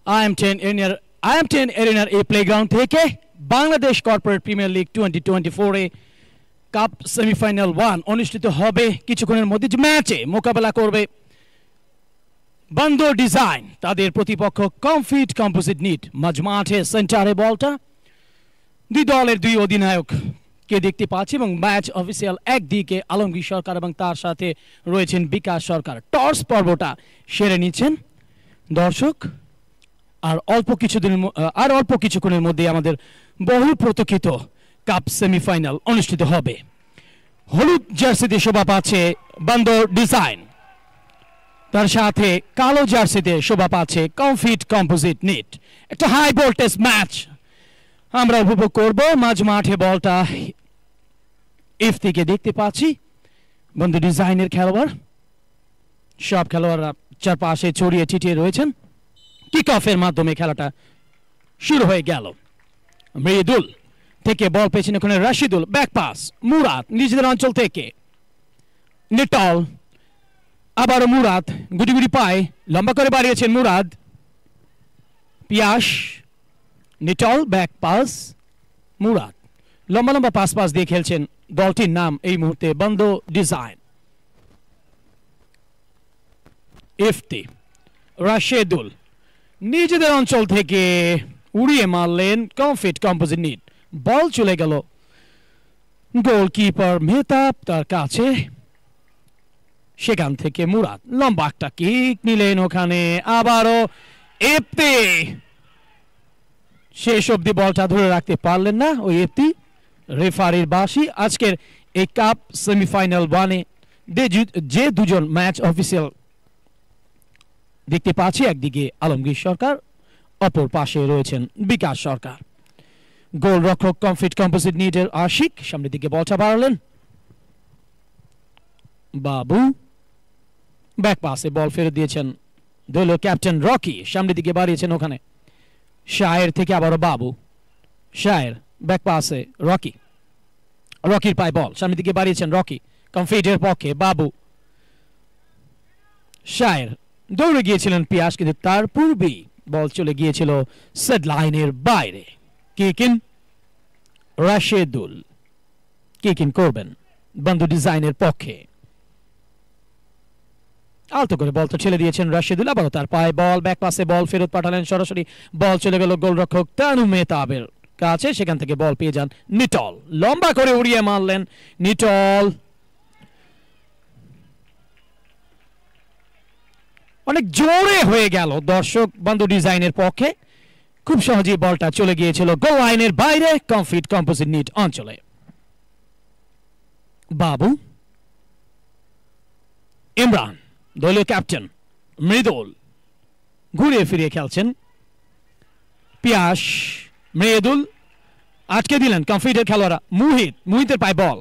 IM10 এরিনার এই playground থেকে Bangladesh corporate premier league 2024 এ cup semifinal 1 অনুষ্ঠিত হবে। কিছুক্ষণের মধ্যে যে ম্যাচে মোকাবেলা করবে বন্দর ডিজাইন, তাদের প্রতিপক্ষ কমফিট কম্পোজিট নিট। মাঝ মাঠে সেন্টারে বলটা দুই দলের দুই অধিনায়ককে দেখতে পাচ্ছি এবং ম্যাচ অফিসিয়াল একদিকে আলমগীর সরকার এবং তার সাথে রয়েছেন বিকাশ সরকার। টস পর্বটা সেরে নিচ্ছেন দর্শক। আর অল্প কিছুক্ষণের মধ্যে আমাদের বহু প্রতীক্ষিত কাপ সেমিফাইনাল অনুষ্ঠিত হবে। হলুদ জার্সিতে শোভা পাচ্ছে বন্দর ডিজাইন, তার সাথে কালো জার্সিতে শোভা পাচ্ছে কমফিট কম্পোজিট নিট। একটা হাই ভোল্টেজ ম্যাচ আমরা উপভোগ করব। মাঝ মাঠে বলটা ইফতিকে দেখতে পাচ্ছি। বন্দর ডিজাইনের খেলোয়াড়, সব খেলোয়াড়রা চারপাশে ছড়িয়ে ছিটিয়ে রয়েছেন। কিক অফের মাধ্যমে খেলাটা শুরু হয়ে গেল। মৃদুল থেকে বল পেয়েছেন ওখানে রাশিদুল, ব্যাক পাস মুরাদ নিজেদের অঞ্চল থেকে নিটল, আবারও মুরাদ গুটি গুটি পায়, লম্বা করে বাড়িয়েছেন মুরাদ। পিয়াস নিটল, ব্যাক পাস মুরাদ, লম্বা লম্বা পাস দিয়ে খেলছেন দলটির নাম এই মুহূর্তে বন্দো ডিজাইন। ইফতি রাশেদুল নিজেদের অঞ্চল থেকে উড়িয়ে মারলেন কমফিট কম্পোজিট নিট। বল চলে গেল গোলকিপার মেহতাব তার কাছে, সেখান থেকে মুরাদ লম্বা একটা কিক নিলেন ওখানে। আবারও ইফতি শেষ অব্দি বলটা ধরে রাখতে পারলেন না ওই ইফতি। রেফারির বাঁশি। আজকের এই কাপ সেমিফাইনাল 1-এ যে দুজন ম্যাচ অফিসিয়াল দেখতে পাচ্ছি, একদিকে আলমগীর সরকার, অপর পাশে রয়েছেন বিকাশ সরকার। গোলরক্ষক কমফিট কম্পোজিট নিটের আশিক সামনের দিকে বলটা বাড়ালেন। বাবু ব্যাক পাসে বল ফেরত দিয়েছেন দলীয় ক্যাপ্টেন রকি, সামনের দিকে বাড়িয়েছেন ওখানে শায়ের থেকে আবারও বাবু। শায়ের ব্যাক পাসে রকির পায়ে বল, সামনের দিকে বাড়িয়েছেন রকি কমফিটের পক্ষে। বাবু শায়ের দৌড়ে গিয়েছিলেন পিয়াস, কিন্তু তার পূর্বেই বল চলে গিয়েছিল সেট লাইনের বাইরে। কিকিন রাশেদুল কিকিন করবেন বন্দর ডিজাইনের পক্ষে। আলতো করে বলটা ছেড়ে দিয়েছেন রাশেদুল, আবারও তার পায়ে বল, ব্যাক পাসে বল ফেরত পাঠালেন সরাসরি। বল চলে গেল গোলরক্ষক তানু মেহতাবের কাছে, সেখান থেকে বল পেয়ে যান নিটল, লম্বা করে উড়িয়ে মারলেন নিটল। অনেক জোরে হয়ে গেল দর্শক বন্দর ডিজাইনের পক্ষে। খুব সহজেই বলটা চলে গিয়েছিল গোল লাইনের বাইরে কমফিট কম্পোজিট নিট অঞ্চলে। বাবু ইমরান দলীয় ক্যাপ্টেন মৃদুল ঘুরিয়ে ফিরিয়ে খেলছেন। পিয়াস মৃদুল আটকে দিলেন কমফিটের খেলোয়াড়রা। মুহিতের পায় বল,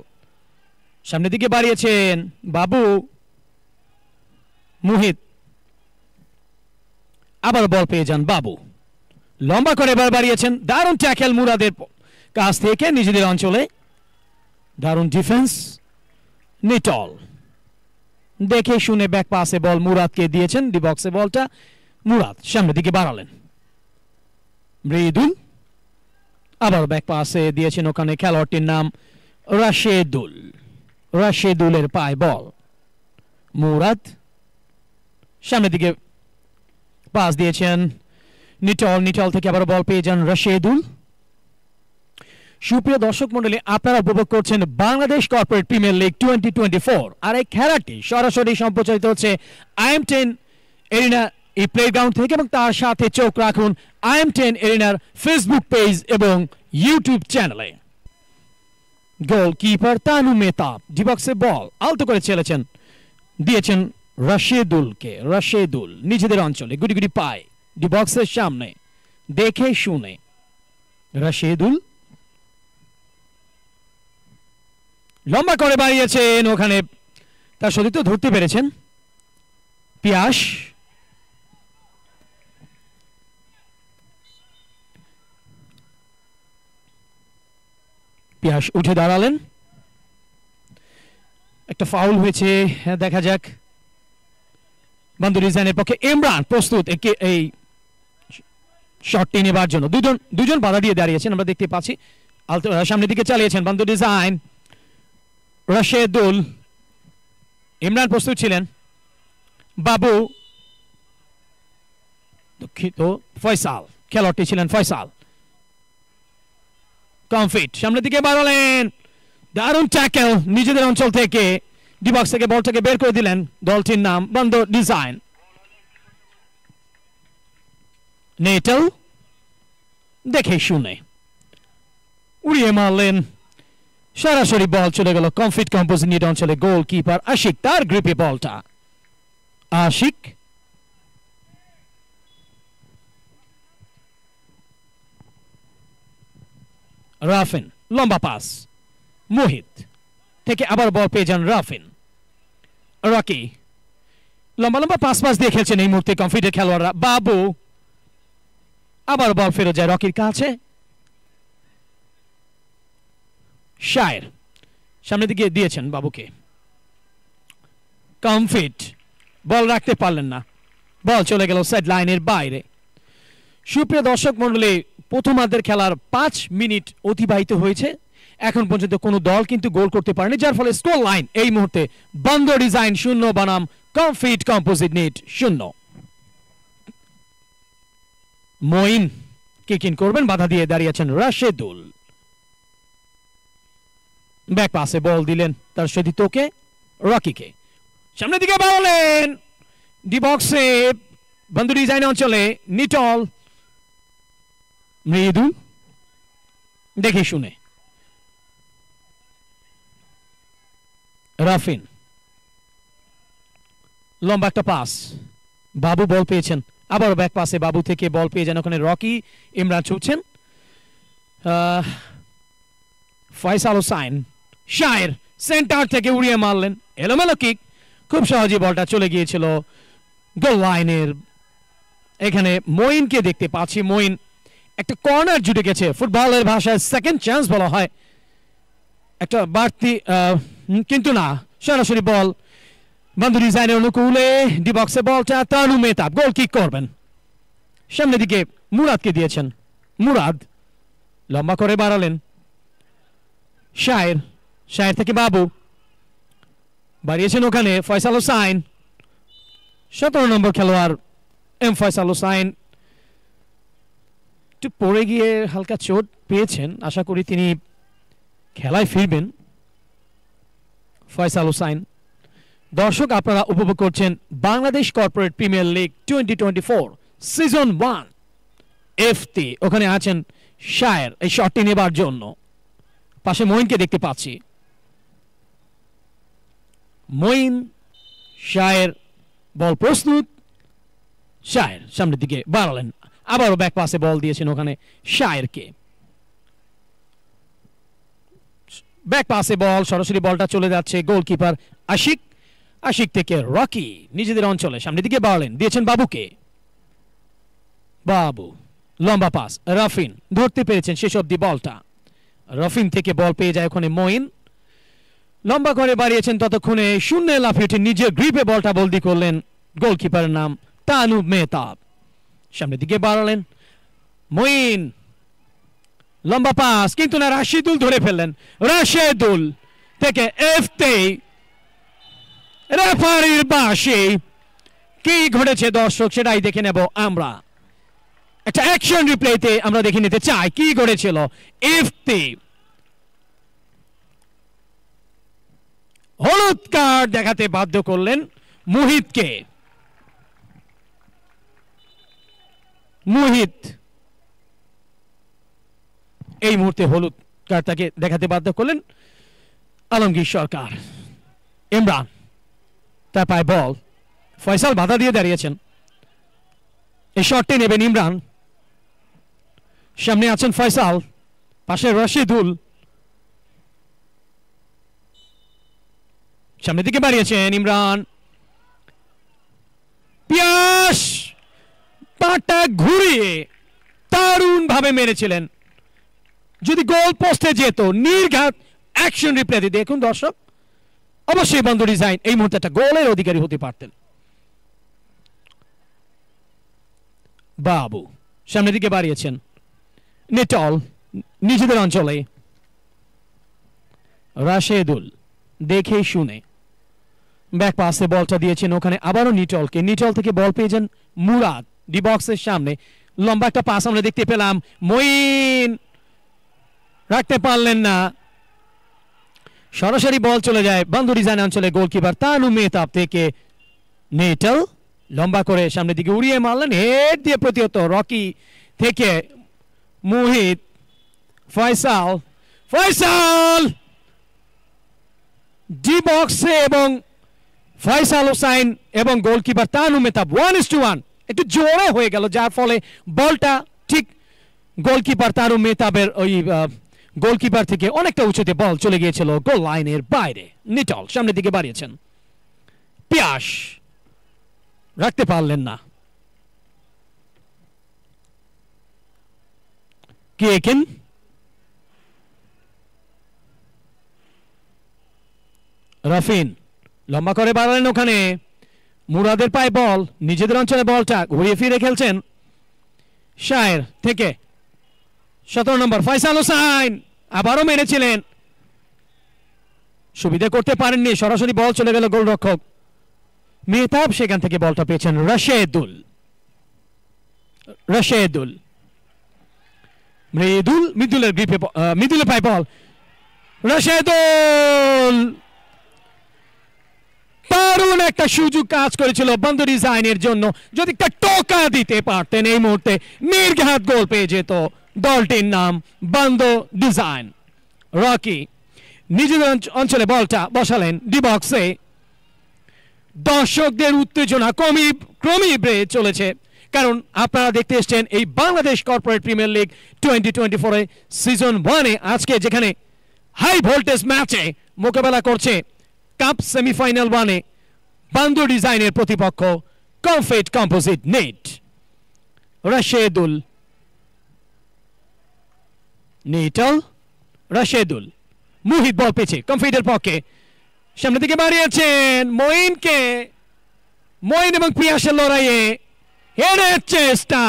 সামনের দিকে বাড়িয়েছেন বাবু। মুহিত আবার বল পেয়ে যান বাবু, লম্বা করে এবার বাড়িয়েছেন। দারুণ ট্যাকেল মুরাদের কাছ থেকে নিজেদের অঞ্চলে, দারুণ ডিফেন্স। নিটল দেখে শুনে ব্যাক পাসে বল মুরাদকে দিয়েছেন, ডি বক্সে বলটা মুরাদ সামনের দিকে বাড়ালেন। মৃদুল আবার ব্যাক পাসে দিয়েছেন ওখানে খেলোয়াড়টির নাম রাশেদুলের পায় বল। মুরাদ সামনের দিকে পাস দিয়েছেন নিটল থেকে আবার বল পেয়ে যান রাশেদুল। সুপ্রিয় দর্শক মন্ডলী, আপনারা উপভোগ করছেন বাংলাদেশ কর্পোরেট প্রিমিয়ার লিগ 2024। আর এই খেলাটি সরাসরি সম্প্রচারিত হচ্ছে IM10 এরিনা এই প্লেগ্রাউন্ড থেকে, এবং তার সাথে চোখ রাখুন IM10 এরিনার ফেসবুক পেজ এবং ইউটিউব চ্যানেলে। গোলকিপার তানু মেহতাব ডিবক্সে বল আলতো করে দিয়েছেন রাশেদুলকে। রাশেদুল নিজেদের অঞ্চলে গুটি গুটি পায় ডিবক্সের সামনে, দেখে শুনে রাশেদুল লম্বা করে বাড়িয়েছেন ওখানে, তার সতীর্থ ধরতে পেরেছেন পিয়াস উঠে দাঁড়ালেন। একটা ফাউল হয়েছে, দেখা যাক। বন্দর ডিজাইনের পক্ষে ইমরান প্রস্তুত এই শটটি নেবার জন্য দুজন বাধা দিয়ে দাঁড়িয়েছেন আমরা দেখতে পাচ্ছি। সামনের দিকে চালিয়েছেন বান্দর ডিজাইন, রাশেদুল, ইমরান প্রস্তুত ছিলেন, বাবু, দুঃখিত, ফয়সাল, খেলোয়াড়টি ছিলেন ফয়সাল। কমফিট সামনের দিকে বাড়ালেন, দারুণ ট্যাকেল নিজেদের অঞ্চল থেকে, ডিবক্স থেকে বলটাকে বের করে দিলেন। দলটির নাম বান্দর ডিজাইন। নেটেল দেখে শুনে উড়িয়ে মারলেন, সরাসরি বল চলে গেল কমফিট কম্পোজিট নিট অঞ্চলে। গোলকিপার আশিক, তার গ্রিপে বলটা। আশিক রাফিন, লম্বা পাস, মোহিত থেকে আবার বল পেয়ে যান রাফিন। রকি লম্বা লম্বা পাস দিয়ে খেলছেন এই মুহূর্তে কমফিটের খেলোয়াড়রা। বাবু, আবার বল ফেরত যায় রকির কাছে। শায়ের সামনের দিকে দিয়েছেন বাবুকে। কমফিট বল রাখতে পারলেন না, বল চলে গেল সাইড লাইনের বাইরে। সুপ্রিয় দর্শক মন্ডলী, প্রথমার্ধের খেলার 5 মিনিট অতিবাহিত হয়েছে, এখন পর্যন্ত কোনো দল কিন্তু গোল করতে পারেনি, যার ফলে স্কোর লাইন এই মুহূর্তে বান্দর ডিজাইন 0 বনাম Comfit composite knit 0। Moin kick in করবেন, বাধা দিয়ে দাঁড়িয়েছেন রাশেদুল। ব্যাক পাসে বল দিলেন তার সদিতকে, রকিকে, সামনের দিকে বাড়ালেন, ডি বক্সে বান্দর ডিজাইন অঞ্চলে নিটল, মৃদু দেখে শুনে রাফিন, লম্বা একটা পাস, বাবু বল পেয়েছেন, আবার ব্যাক পাসে বাবু থেকে বল পেয়ে যান ওখানে রকি, ইমরান ছুটছেন, ফয়সাল হোসাইন, শায়ের সেন্টার থেকে উড়িয়ে মারলেন, এলোমেলো কিক, খুব সহজে বলটা চলে গিয়েছিল গোল লাইনের। এখানে মঈনকে দেখতে পাচ্ছি, মঈন একটা কর্নার জুটে গেছে, ফুটবলের ভাষায় সেকেন্ড চান্স বলা হয়, একটা বাড়তি, কিন্তু না, সরাসরি বল বান্দর ডিজাইনের অনুকূলে, ডি বক্সে বলটা তানু মেহতাব গোল কিক করবেন। সামনের দিকে মুরাদকে দিয়েছেন, মুরাদ লম্বা করে বাড়ালেন, শায়ের থেকে বাবু বাড়িয়েছেন ওখানে ফয়সাল হোসাইন, 17 নম্বর খেলোয়াড় এম ফয়সাল হোসাইন একটু পড়ে গিয়ে হালকা চোট পেয়েছেন, আশা করি তিনি খেলায় ফিরবেন। ফয়সাল হোসাইন। দর্শক আপনারা উপভোগ করছেন Bangladesh corporate premier league 2024 season 1 FT. ওখানে আছেন শায়ের এই শটটি নেবার জন্য, পাশে মঈনকে দেখতে পাচ্ছি। মঈন, শায়ের, বল প্রস্তুত, শায়ের সামনের দিকে বাড়ালেন, আবারও ব্যাক পাসে বল দিয়েছেন ওখানে শায়েরকে, ব্যাক পাসে বল, সরাসরি বলটা চলে যাচ্ছে গোলকিপার আশিক, আশিক থেকে রকি নিজেদের অঞ্চলে সামনের দিকে বাড়ালেন, দিয়েছেন বাবুকে, বাবু লম্বা পাস, রাফিন ধরতে পেরেছেন শেষ অব্দি বলটা, রাফিন থেকে বল পেয়ে যায় ওখানে মঈন, লম্বা করে বাড়িয়েছেন, ততক্ষণে শূন্যে লাফিয়ে উঠে নিজের গ্রিপে বলটা বলদি করলেন গোলকিপারের নাম তানু মেহতাব। সামনের দিকে বাড়ালেন মঈন, লম্বা পাস, কিন্তু না, রাশেদুল ধরে ফেললেন, রাশেদুল থেকে এফতে রেফারির বাঁশি। কি ঘটেছে দর্শক সেটাই দেখে নেব আমরা, একটা অ্যাকশন রিপ্লেতে আমরা দেখে নিতে চাই কি ঘটেছিল। এফতে হলুদ কার্ড দেখাতে বাধ্য করলেন মুহিতকে, মুহিত এই মুহূর্তে হলুদ কার্ড তাকে দেখাতে বাধ্য করলেন আলমগীর সরকার। ইমরান তার পায়ে বল, ফয়সাল বাধা দিয়ে দাঁড়িয়েছেন, এই শটটি নেবেন ইমরান, সামনে আছেন ফয়সাল, পাশে রাশেদুল, সামনের দিকে বাড়িয়েছেন ইমরান, পিয়াস পাটা ঘুরিয়ে দারুণ ভাবে মেরেছিলেন, যদি গোল পোস্টে যেত নির্ঘাত অ্যাকশন রিপ্লে দেখুন দর্শক, অবশ্যই বান্দর ডিজাইন এই মুহূর্তে একটা গোলের অধিকারী হতে পারতেন। বাবু সামনের দিকে বাড়িয়েছেন নিটল নিজেদের অঞ্চলে রাশেদুল দেখে শুনে ব্যাক পাসে বলটা দিয়েছেন ওখানে আবারও নিটলকে নিটল থেকে বল পেয়েছেন মুরাদ ডি বক্সের সামনে লম্বা একটা পাস আমরা দেখতে পেলাম মঈন রাখতে পারলেন না সরাসরি বল চলে যায় বন্ধু ডিজাইন অঞ্চলে গোলকিপার তানু মেহতাব থেকে নিটল লম্বা করে সামনের দিকে উড়িয়ে মারলেন হেড দিয়ে প্রতিহত রকি থেকে মুহিত ফয়সাল ফয়সাল ডি বক্সে এবং ফয়সাল হোসাইন এবং গোলকিপার তানু মেহতাব 1:1 একটু জোরে হয়ে গেল যার ফলে বলটা ঠিক গোলকিপার তানু মেহতাবের ওই গোলকিপার থেকে অনেকটা উঁচুতে বল চলে গিয়েছিল গোল লাইনের বাইরে নিটল সামনের দিকে বাড়িয়েছেন পিয়াস রাখতে পারলেন না কেকেন রাফিন লম্বা করে বাড়ালেন ওখানে মুরাদের পায়ে বল নিজেদের অঞ্চলে বলটা ঘুরিয়ে ফিরে খেলছেন শায়ের থেকে 17 নম্বর ফয়সাল হোসাইন আবারও মেরেছিলেন সুবিধা করতে পারেননি সরাসরি বল চলে গেল গোলরক্ষক মেহতাব সেখান থেকে বলটা পেয়েছেন রাশেদুল রাশেদুল মৃদুলের গ্রিপে মৃদুলের পায়ে বল রাশেদুল দারুণ একটা সুযোগ কাজ করেছিল বন্ধু ডিজাইনের জন্য যদি একটা টোকা দিতে পারতেন এই মুহূর্তে নির্ঘাত গোল পেয়ে যেত দলটির নাম বন্ধু ডিজাইন রকি নিজেদের অঞ্চলে বলটা বসালেন ডি বক্সে দর্শকদের উত্তেজনা ক্রমেই বেড়ে চলেছে কারণ আপনারা দেখতে এসেছেন এই Bangladesh corporate premier league 2024 season 1 আজকে যেখানে হাই ভোল্টেজ ম্যাচে মোকাবেলা করছে কাপ সেমিফাইনাল 1 বন্ধু ডিজাইনের প্রতিপক্ষ কমফিট কম্পোজিট নেট রাশেদুল নিটল রাশেদুল মুহিত বল পেয়েছে কমফিটের পক্ষে সামনের দিকে বাড়িয়েছেন মঈন এবং পিয়াসের লড়াইয়ে হেডের চেষ্টা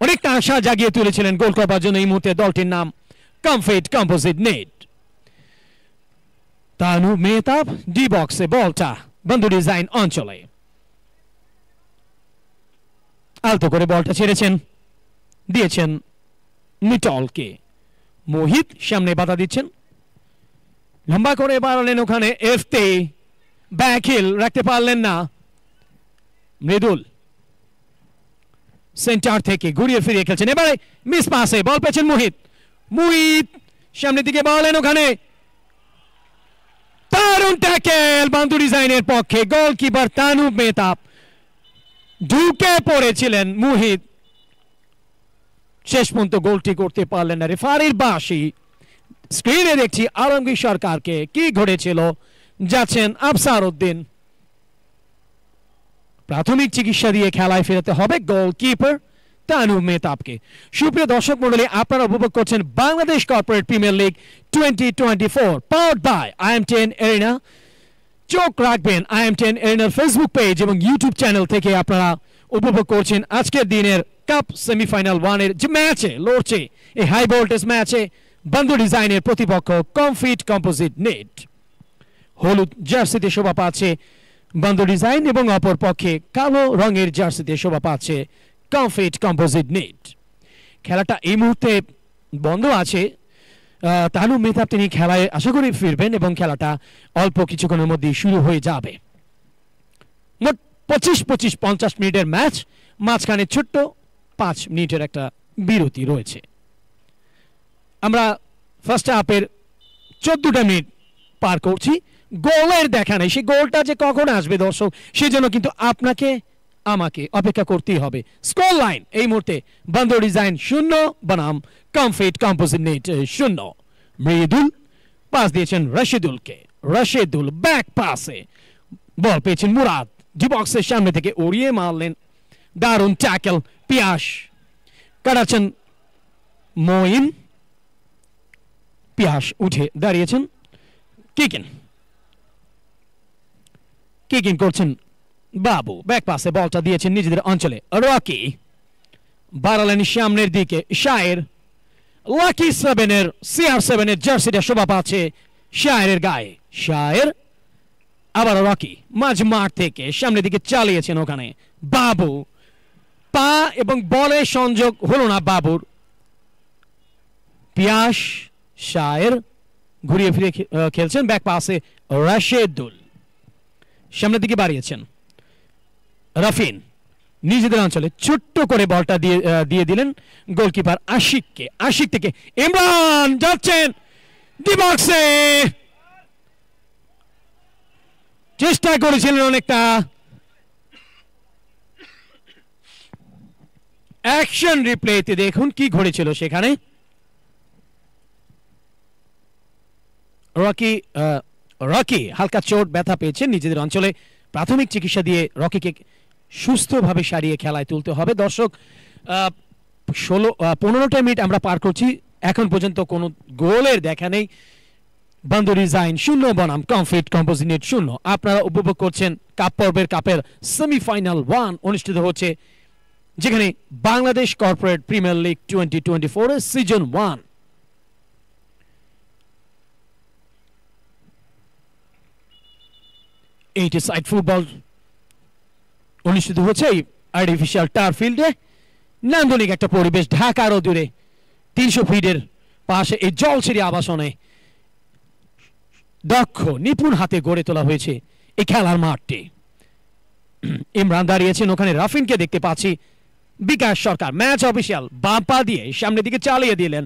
অনেকটা আশা জাগিয়ে তুলেছিলেন গোল করবার জন্য এই মুহূর্তে দলটির নাম Comfit Composite net Tanu Mehtab D বক্সে বলটা বন্ধু ডিজাইন অঞ্চলে আলতো করে বলটা ছেড়েছেন দিয়েছেন নিটলকে মোহিত সামনে বাধা দিচ্ছেন লম্বা করে বাড়ালেন ওখানে এফতে ব্যাক হিল রাখতে পারলেন না মৃদুল সেন্টার থেকে ঘুরিয়ে ফিরিয়ে খেলছেন এবারে মিস পাসে বল পেয়েছেন মুহিত সামনের দিকে বাড়ালেন ওখানে দারুণ ট্যাকেল বন্ধু ডিজাইনের পক্ষে গোলকিপার তানু মেহতাব ঢুকে পড়েছিলেন মুহিত শেষ পর্যন্ত গোলটি করতে পারলেন না রেফারির বাঁশি স্ক্রিনে দেখছি আলমগীর সরকারকে কি ঘটেছিল যাচ্ছেন আফসার উদ্দিন প্রাথমিক চিকিৎসা দিয়ে খেলায় ফেরাতে হবে গোলকিপার তানু মেহতাবকে সুপ্রিয় দর্শক মণ্ডলী আপনারা উপভোগ করছেন Bangladesh corporate premier league 2024 powered by IM10 arena চোখ রাখবেন IM10 এরিনার ফেসবুক পেজ এবং ইউটিউব চ্যানেল থেকে আপনারা উপভোগ করছেন আজকের দিনের কাপ সেমিফাইনাল 1 এর যে ম্যাচে লড়ছে এই হাই ভোল্টেজ ম্যাচে বন্ধু ডিজাইনের প্রতিপক্ষ কমফিট কম্পোজিট নেট হলুদ জার্সিতে শোভা পাচ্ছে বন্ধু ডিজাইন এবং অপর পক্ষে কালো রঙের জার্সিতে শোভা পাচ্ছে কমফিট কম্পোজিট নেট খেলাটা এই মুহূর্তে বন্ধ আছে তানু মেহতাব তিনি খেলায় আশা করি ফিরবেন এবং খেলাটা অল্প কিছুক্ষণের মধ্যে শুরু হয়ে যাবে মোট 25-50 মিনিটের ম্যাচ মাঝখানে ছোট্ট 5 মিনিটের একটা বিরতি রয়েছে আমরা ফার্স্ট হাফের 14টা মিনিট পার করছি গোলের দেখা নেই সেই গোলটা যে কখন আসবে দর্শক সেজন্য কিন্তু আপনাকে আমাকে অপেক্ষা করতেই হবে স্কোর লাইন এই মুহূর্তে বন্ধু ডিজাইন 0 বনাম Comfit Composite net 0 Mridul pass দিয়েছেন রাশেদুল ব্যাক পাসে বল পেয়েছেন মুরাদ ডি বক্সের সামনে থেকে উড়িয়ে মারলেন দারুণ ট্যাকেল পিয়াস কাটাচ্ছেন মঈন পিয়াস উঠে দাঁড়িয়েছেন কিকিন করছেন বাবু ব্যাক পাসে বলটা দিয়েছেন নিজেদের অঞ্চলে, রকি বাড়ালেন সামনের দিকে, শায়ের লাকি 7-এর CR7 এর জার্সিটা শোভা পাচ্ছে শায়ের গায়ে। শায়ের আবার রকি মাঝ মাঠ থেকে সামনের দিকে চালিয়েছেন, ওখানে বাবু পা এবং বলে সংযোগ হলো না বাবুর। পিয়াস শায়ের ঘুরিয়ে ফিরে খেলছেন, ব্যাক পাসে রাশেদুল সামনের দিকে বাড়িয়েছেন, রাফিন নিজেদের অঞ্চলে ছোট্ট করে বলটা দিয়ে দিলেন গোলকিপার আশিককে। আশিক থেকে ইমরান যাচ্ছেন ডি বক্সে, চেষ্টা করেছিলেন অনেকটা, অ্যাকশন রিপ্লেতে দেখুন কি ঘটেছিল সেখানে। রকি হালকা চোট ব্যথা পেয়েছেন নিজেদের অঞ্চলে, প্রাথমিক চিকিৎসা দিয়ে রকিকে সুস্থভাবে সারিয়ে খেলায় তুলতে হবে। দর্শক 15টা মিনিট আমরা পার করছি, এখন পর্যন্ত কোনো গোলের দেখা নেই। বান্দুরি জাইন 0 বনাম কমফিট কম্পোজিট 0। আপনারা উপভোগ করছেন কাপ পর্বের কাপের সেমিফাইনাল 1 অনুষ্ঠিত হচ্ছে, যেখানে বাংলাদেশ কর্পোরেট প্রিমিয়ার লিগ 2024 এর সিজন 1। এইটি সাইড ফুটবল অনুষ্ঠিত হচ্ছে এই আর্টিফিশিয়াল টার্ফ ফিল্ডে। নান্দনিক একটা পরিবেশ, ঢাকার দূরে 300 ফিটের পাশে এই জলছিরি আবাসনে দক্ষ নিপুণ হাতে গড়ে তোলা হয়েছে এই খেলার মাঠটি। ইমরান দাঁড়িয়েছেন ওখানে, রাফিনকে দেখতে পাচ্ছি। বিকাশ সরকার ম্যাচ অফিসিয়াল বাম পা দিয়ে সামনের দিকে চালিয়ে দিলেন,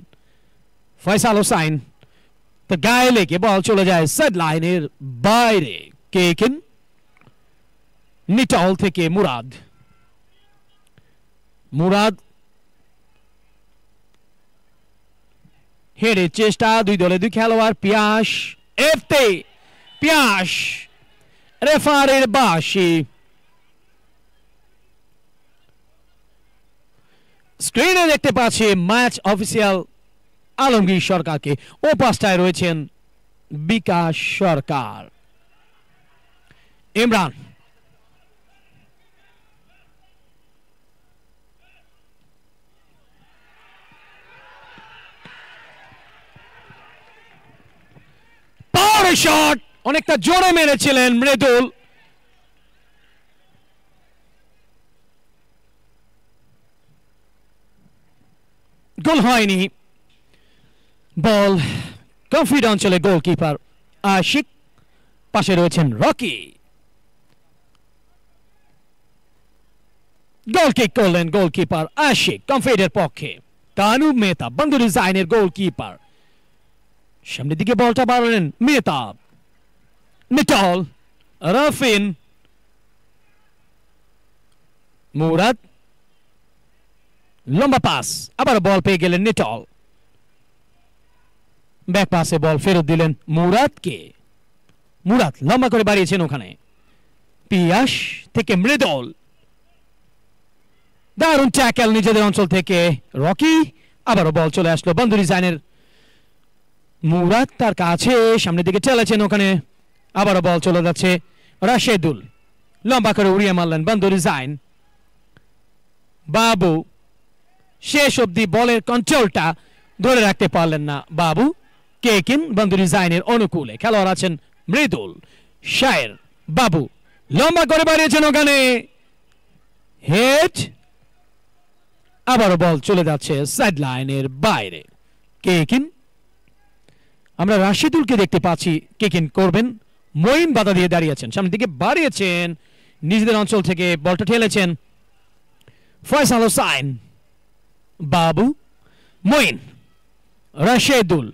ফয়সাল হোসাইন তো গায়ে লেগে বল চলে যায় সাইড লাইনের বাইরে। কেকিন নিটল থেকে মুরাদ হেডের চেষ্টা, দুই দলে দুই খেলোয়াড়। পিয়াস রেফারির বাঁশি। স্ক্রিনে দেখতে পাচ্ছি ম্যাচ অফিসিয়াল আলমগীর সরকারকে, ও পাশটায় রয়েছেন বিকাশ সরকার। ইমরান পাওয়ার শট, অনেকটা জোরে মেরেছিলেন মৃদুল। গোল হয়নি। বল কমফিট অঞ্চলে গোলকিপার আশিক, পাশে রয়েছেন রকি। গোল কিক করলেন গোলকিপার আশিক কমফিটের পক্ষে। তানু মেহতা বান্দুরি জাইনের গোলকিপার, সামনের দিকে বলটা বাড়ালেন মেহতা, নিটল, রাফিন, মুরাদ, লম্বা পাস, আবার বল পেয়ে গেলেন নিটল। ব্যাক পাসে বল ফেরত দিলেন মুরাদকে। মুরাদ লম্বা করে বাড়িয়েছেন ওখানে। পিয়াস থেকে মৃদল, দারুণ ট্যাকেল নিজেদের অঞ্চল থেকে রকি। আবারও বল চলে আসলো বান্দুরি জাইনের, মুরাদ তার কাছে সামনের দিকে চলেছেন ওখানে। আবারও বল চলে যাচ্ছে রাশেদুল, লম্বা করে উড়িয়ে মারলেন বান্দুরি জাইন। বাবু শেষ অবধি বলের কন্ট্রোলটা ধরে রাখতে পারলেন না বাবু। কেকিন বান্দুরি জাইনের অনুকূলে খেলোয়াড় আছেন মৃদুল, শায়ের, বাবু লম্বা করে বাড়িয়েছেন ওখানে, হেড। আবারও বল চলে যাচ্ছে সাইড লাইনের বাইরে। কেকিন, আমরা রাশিদুলকে দেখতে পাচ্ছি কেকিন করবেন। মঈন বাধা দিয়ে দাঁড়িয়েছেন, সামনের দিকে বাড়িয়েছেন নিজেদের অঞ্চল থেকে, বলটা ঠেলেছেন ফয়সাল হোসাইন, বাবু, মঈন, রাশেদুল।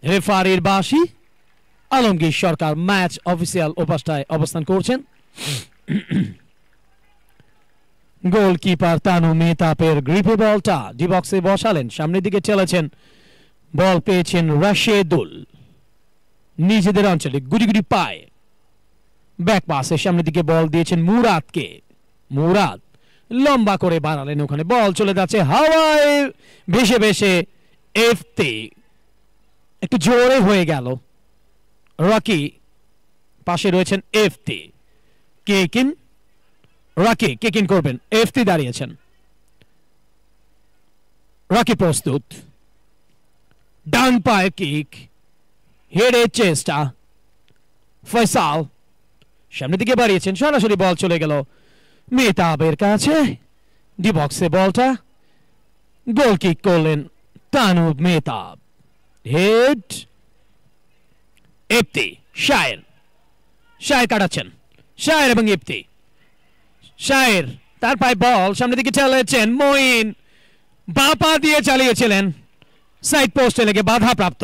রেফারির বাঁশি, আলমগীর সরকার ম্যাচ অফিসিয়াল ওপাশটায় অবস্থান করছেন। গোলকিপার তানু মেহতাবের গ্রিপে বলটা ডি বক্সে বসালেন, সামনের দিকে চলেছেন, বল পেয়েছেন রাশেদুল নিজেদের অঞ্চলে, গুড়ি গুড়ি পায়ে ব্যাক পাসে সামনের দিকে বল দিয়েছেন মুরাদকে। মুরাদ লম্বা করে বাড়ালেন ওখানে, বল চলে যাচ্ছে হাওয়ায় ভেসে ভেসে এফতে, একটু জোরে হয়ে গেল। রকি পাশে রয়েছেন এফটি কেকিন রাকি কেকিন করবেন এফটি দাঁড়িয়েছেন রাকি প্রস্তুত ডান পায়ে কিক হেডে চেষ্টা ফয়সাল সামনের দিকে বাড়িয়েছেন সরাসরি বল চলে গেল মেহতাবের কাছে ডি বক্সে বলটা গোল কিক করলেন তানুব মেহতাব হেড ইফতি শায়ের কাটাচ্ছেন শায়ের এবং ইফতি শায়ের তার পায়ে বল সামনের দিকে চালিয়েছেন মঈন বাঁ পা দিয়ে চালিয়েছিলেন সাইড পোস্টে লেগে বাধা প্রাপ্ত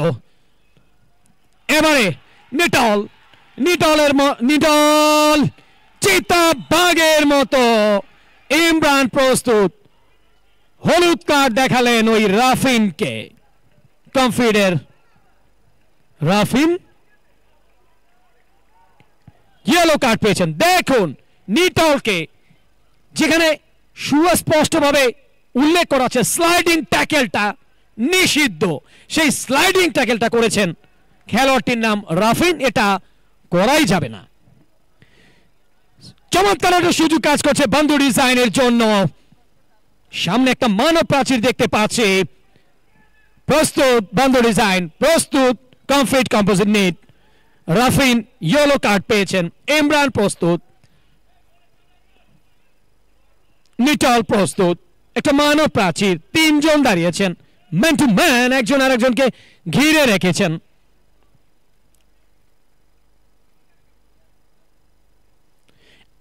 এবারে নিটল চিতাবাঘের মতো ইমরান প্রস্তুত হলুদ কার্ড দেখালেন ওই রাফিনকে কমফিডের রাফিন ইয়েলো কার্ড পেয়েছেন দেখুন নিটলকে যেখানে সুস্পষ্টভাবে উল্লেখ করা আছে স্লাইডিং ট্যাকেলটা নিষিদ্ধ সেই স্লাইডিং ট্যাকেলটা করেছেন খেলোয়াড়টির নাম রাফিন এটা করাই যাবে না চমৎকার একটা সুযোগ কাজ করছে বন্ধু ডিজাইনের জন্য সামনে একটা মানব প্রাচীর দেখতে পাচ্ছি প্রস্তুত বন্ধু ডিজাইন প্রস্তুত Comfit composite Knit Rafin yellow card পেয়েছেন ইমরান প্রস্তুত নিটল প্রস্তুত একটা মানব প্রাচীর তিনজন দাঁড়িয়েছেন ম্যান টু ম্যান একজন আরেকজনকে ঘিরে রেখেছেন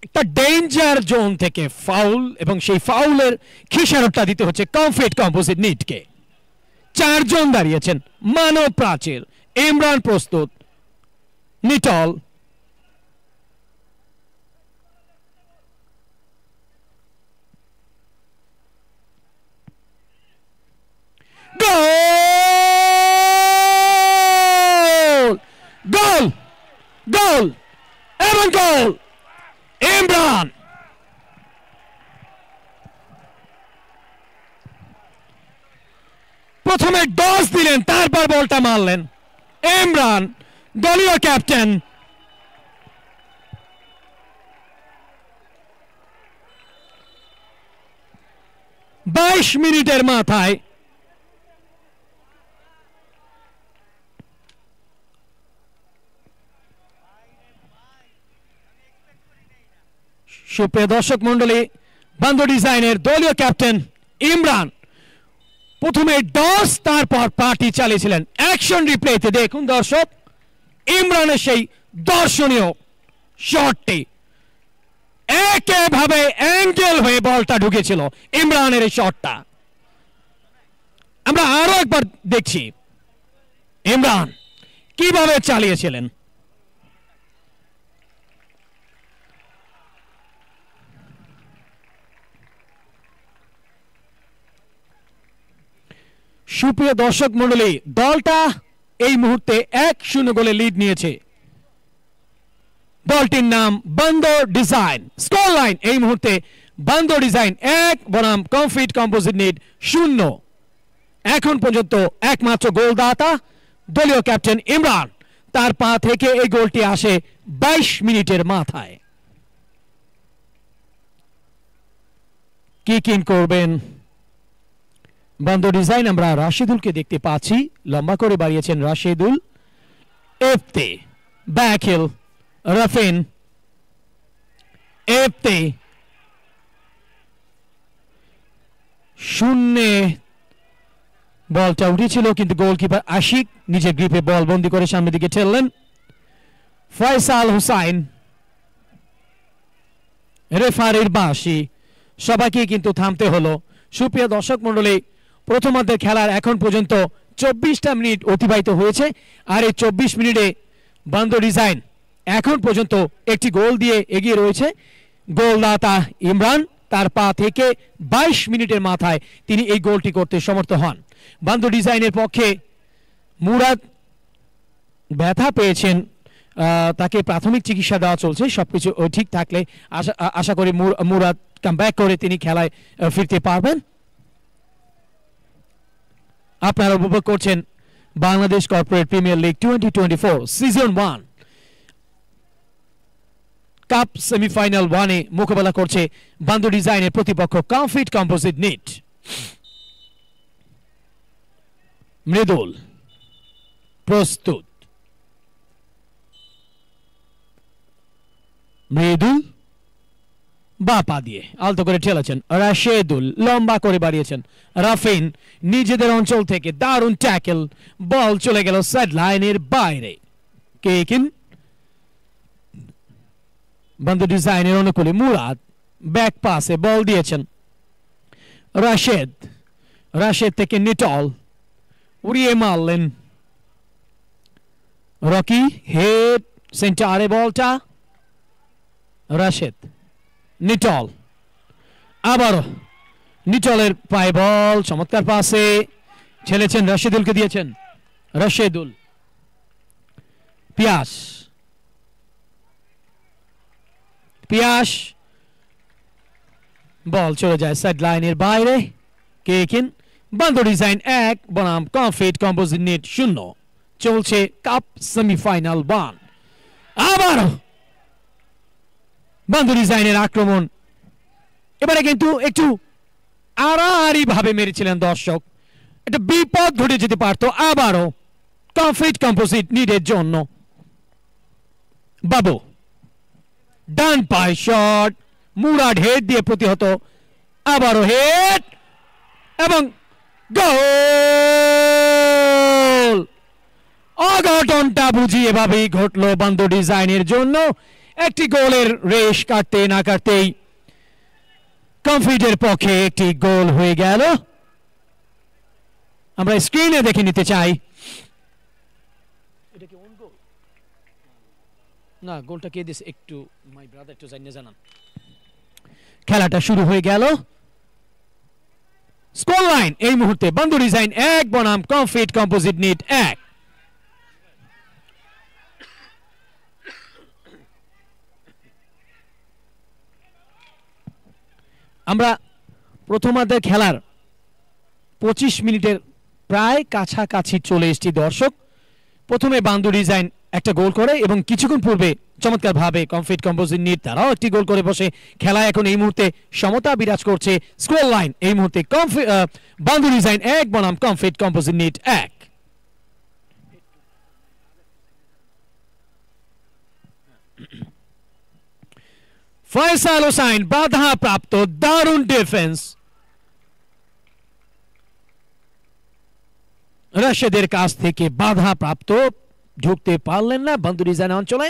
একটা ডেঞ্জার জোন থেকে ফাউল এবং সেই ফাউলের খিসারতটা দিতে হচ্ছে কমফিট কম্পোজিট নিটকে চারজন দাঁড়িয়েছেন মানব প্রাচীর ইমরান প্রস্তুত নিটল গোল এবং গোল ইমরান প্রথমে ডস দিলেন তারপর বলটা মারলেন ইমরান দলীয় ক্যাপ্টেন বাইশ মিনিটের মাথায় সুপ্রিয় দর্শক মন্ডলী বন্ধু ডিজাইনের দলীয় ক্যাপ্টেন ইমরান প্রথমে ডস তারপর পার্টি চালিয়েছিলেন অ্যাকশন রিপ্লেতে দেখুন দর্শক ইমরানের সেই দর্শনীয় শটটি একেভাবে অ্যাঙ্গেল হয়ে বলটা ঢুকেছিল ইমরানের এই শটটা আমরা আরো একবার দেখছি ইমরান কিভাবে চালিয়েছিলেন সুপ্রিয় দর্শক মণ্ডলী দলটা এই মুহূর্তে 1-0 গোলে লিড নিয়েছে দলটির নাম বন্দর ডিজাইন স্কোর লাইন এই মুহূর্তে বন্দর ডিজাইন 1 বনাম কমফিট কম্পোজিট নিট 0 এখন পর্যন্ত একমাত্র গোলদাতা দলীয় ক্যাপ্টেন ইমরান তার পা থেকে এই গোলটি আসে 22 মিনিটের মাথায় কিক ইন করবেন বন্ধু ডিজাইন আমরা রাশিদুলকে দেখতে পাচ্ছি লম্বা করে বাড়িয়েছেন রাশিদুল এফতে ব্যাকহিল রাফিন এফতে শূন্যে বলটা উঠেছিল কিন্তু গোলকিপার আশিক নিজের গ্রিপে বল বন্দি করে সামনের দিকে ঠেললেন ফয়সাল হুসাইন রেফারির বাঁশি সবাইকে কিন্তু থামতে হলো সুপ্রিয় দর্শক মণ্ডলী প্রথমার্ধের খেলার এখন পর্যন্ত 24টা মিনিট অতিবাহিত হয়েছে আর এই 24 মিনিটে বন্ধু ডিজাইন এখন পর্যন্ত একটি গোল দিয়ে এগিয়ে রয়েছে গোলদাতা ইমরান তার পা থেকে 22 মিনিটের মাথায় তিনি এই গোলটি করতে সমর্থ হন বন্ধু ডিজাইনের পক্ষে মুরাদ ব্যথা পেয়েছেন তাকে প্রাথমিক চিকিৎসা দেওয়া চলছে সবকিছু ঠিক থাকলে আশা করি মুরাদ কামব্যাক করে তিনি খেলায় ফিরতে পারবেন আপনারা উপভোগ করছেন Bangladesh corporate premier league 2024 season 1 cup semifinal 1-এ মোকাবেলা করছে বান্দো ডিজাইনের প্রতিপক্ষ কমফিট কম্পোজিট নিট। মৃদুল প্রস্তুত, মৃদুল বা পা দিয়ে আলতো করে ঠেলেছেন, রাশেদুল লম্বা করে বাড়িয়েছেন, রাফিন নিজেদের অঞ্চল থেকে দারুণ ট্যাকেল, বল চলে গেল সাইড লাইনের বাইরে। কেকিন বান্দো ডিজাইনের অনুকূলে মুরাদ ব্যাক পাসে বল দিয়েছেন, রাশেদ, রাশেদ থেকে নিটল উড়িয়ে মারলেন, রকি হেড সেন্টারে বলটা, রাশেদ, নিটল, আবারও নিটলের পায়ে বল, চমৎকার পাসে ছেলেছেন, রাশেদুলকে দিয়েছেন, রাশেদুল, পিয়াস, পিয়াস, বল চলে যায় সাইড লাইনের বাইরে। কেকিন বান্দো ডিজাইন 1 বনাম কমফিট কম্পোজিট নিট 0। চলছে কাপ সেমিফাইনাল 1। আবারও বান্দো ডিজাইনের আক্রমণ, এবারে কিন্তু একটু আড়াআড়ি ভাবে মেরেছিলেন দর্শক, একটা বিপদ ঘটে যেতে পারত আবারও কমফিট কম্পোজিট নিটের জন্য। বাবু ডান পায়ে শট, মুরাদ হেড দিয়ে প্রতিহত, আবারও হেড এবং গোল। অঘটনটা বুঝি এভাবেই ঘটলো বান্দো ডিজাইনের জন্য। একটি গোলের রেশ কাটতে না কাটতেই কমফিটের পক্ষে একটি গোল হয়ে গেল। আমরা স্ক্রিনে দেখে নিতে চাই। এটা কি ওন গোল? না, গোলটা কে দিয়েছে একটু মাই ব্রাদার একটু জানান। খেলাটা শুরু হয়ে গেল। স্কোর লাইন এই মুহূর্তে বান্দো ডিজাইন 1 বনাম কমফিট কম্পোজিট নিট 1। আমরা প্রথমার্ধের খেলার 25 মিনিটের প্রায় কাছাকাছি চলে এসেছি দর্শক। প্রথমে বান্দো ডিজাইন একটা গোল করে এবং কিছুক্ষণ পূর্বে চমৎকার ভাবে কমফিট কম্পোজিট নিট তারাও একটি গোল করে বসে খেলা এখন এই মুহূর্তে সমতা বিরাজ করছে। স্কোর লাইন এই মুহূর্তে বান্দো ডিজাইন 1 বনাম Comfit composite NEET 1। Faisal Hossain বাধা প্রাপ্ত, দারুণ ডিফেন্স, রাশেদের কাছ থেকে বাধা প্রাপ্ত, ঢুকতে পারলেন না বান্দো ডিজাইন অঞ্চলে।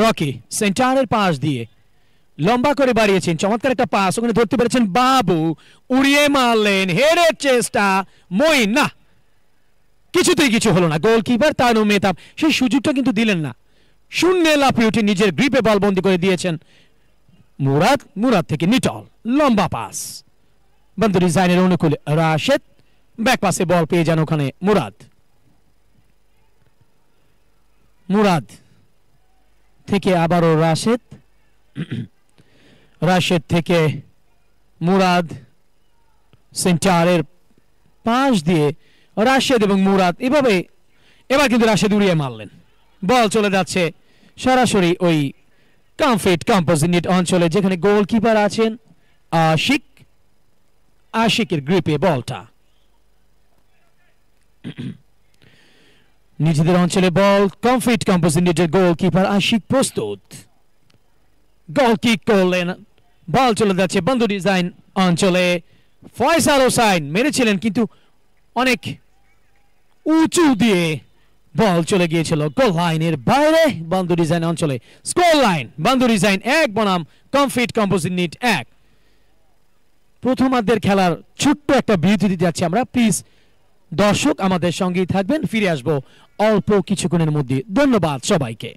রকি সেন্টারের পাশ দিয়ে লম্বা করে বাড়িয়েছেন, চমৎকার একটা পাস, ওখানে ধরতে পেরেছেন বাবু, উড়িয়ে মারলেন, হেডের চেষ্টা, মইন না, কিছুতেই কিছু হলো না। গোলকিপার তানু মেহতাব সেই সুযোগটা কিন্তু দিলেন না, শূন্যে লাফিয়ে উঠে নিজের গ্রিপে বল বন্দি করে দিয়েছেন মুরাদ। মুরাদ থেকে নিটল লম্বা পাস, বান্দো ডিজাইনের অনুকূলে রাশেদ, ব্যাক পাসে বল পেয়ে যান ওখানে মুরাদ, মুরাদ থেকে আবারও রাশেদ, রাশেদ থেকে মুরাদ, সেন্টারের পাশ দিয়ে রাশেদ এবং মুরাদ, এভাবে এবার কিন্তু রাশেদ উড়িয়ে মারলেন, বল চলে যাচ্ছে সরাসরি ওই কমফিট কম্পোজিট নিট অঞ্চলে যেখানে গোলকিপার আছেন আশিক, আশিকের গ্রিপে বলটা। নিজেদের অঞ্চলে বল, কমফিট কম্পোজিট নিটের গোলকিপার আশিক প্রস্তুত, গোল কিক করলেন, বল চলে যাচ্ছে বান্দো ডিজাইন অঞ্চলে। ফয়সাল হোসাইন মেরেছিলেন কিন্তু অনেক উঁচু দিয়ে বল চলে গিয়েছিল গোল লাইনের বাইরে বান্দো ডিজাইন অঞ্চলে। স্কোর লাইন বান্দো ডিজাইন 1 বনাম কমফিট কম্পোজিট নিট 1। প্রথমার্ধের খেলার ছোট্ট একটা বিরতি দিতে যাচ্ছি আমরা, প্লিজ দর্শক আমাদের সঙ্গেই থাকবেন, ফিরে আসবো অল্প কিছুক্ষণের মধ্যে। ধন্যবাদ সবাইকে।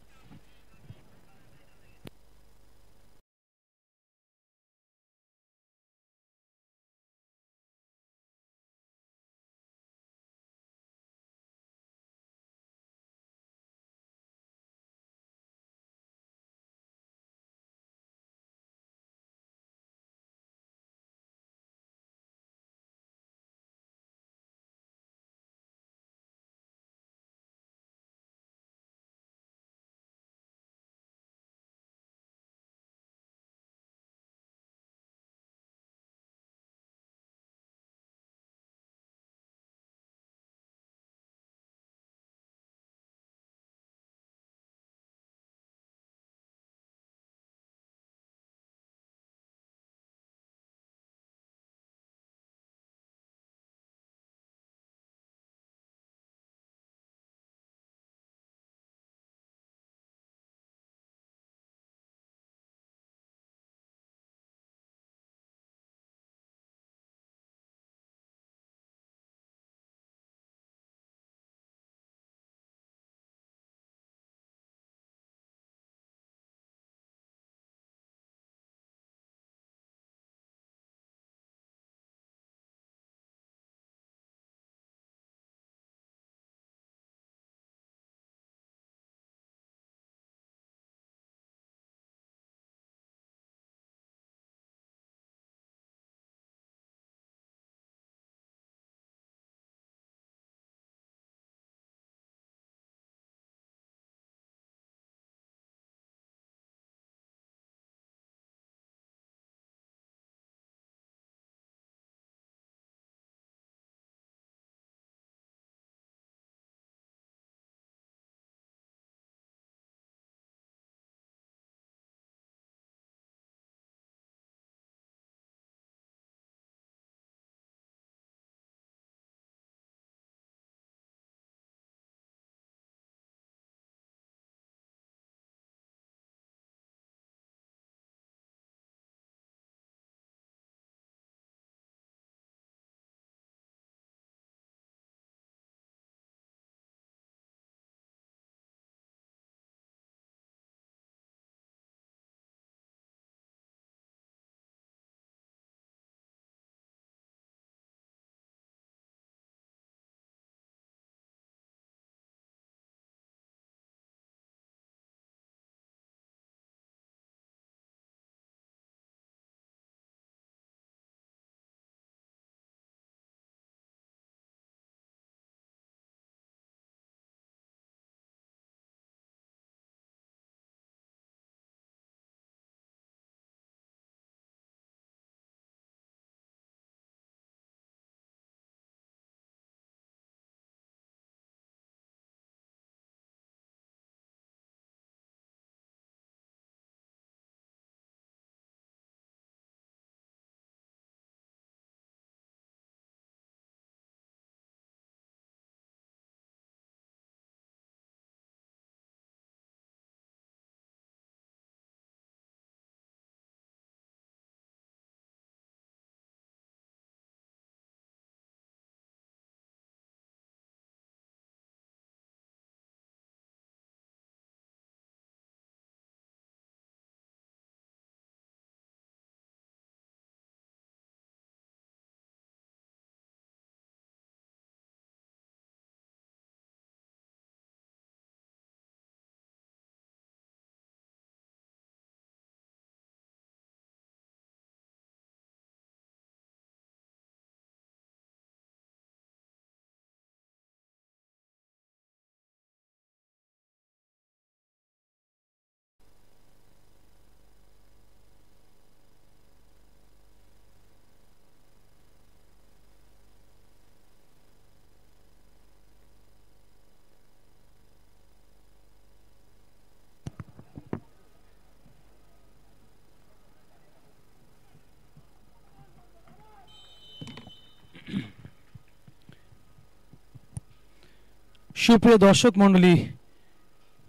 সুপ্রিয় দর্শক মণ্ডলী,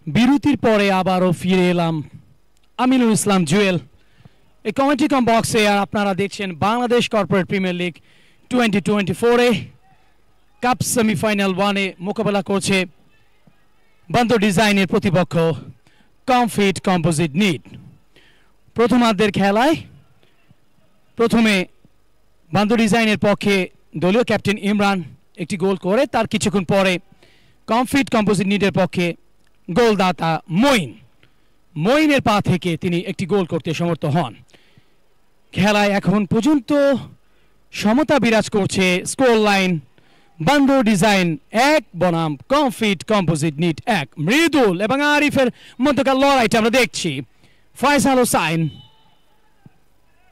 বিরতির পরে আবারও ফিরে এলাম আমিনুল ইসলাম জুয়েল এই কমেন্ট্রি কম বক্সে। আর আপনারা দেখছেন বাংলাদেশ কর্পোরেট প্রিমিয়ার লিগ 2024-এ কাপ সেমিফাইনাল 1-এ মোকাবেলা করছে বান্দর ডিজাইনের প্রতিপক্ষ কমফিট কম্পোজিট নিট। প্রথমার্ধের খেলায় প্রথমে বান্দর ডিজাইনের পক্ষে দলীয় ক্যাপ্টেন ইমরান একটি গোল করে তার কিছুক্ষণ পরে কমফিট কম্পোজিট নিটের পক্ষে গোলদাতা মঈনের পা থেকে তিনি একটি গোল করতে সমর্থ হন। খেলায় এখন পর্যন্ত সমতা বিরাজ করছে। স্কোর লাইন বান্দর ডিজাইন 1 বনাম কমফিট কম্পোজিট নিট 1। মৃদুল এবং আরিফের মধ্যকার লড়াইটা আমরা দেখছি। ফয়সাল হোসাইন,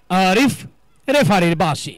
আরিফ রেফারির বাঁশি।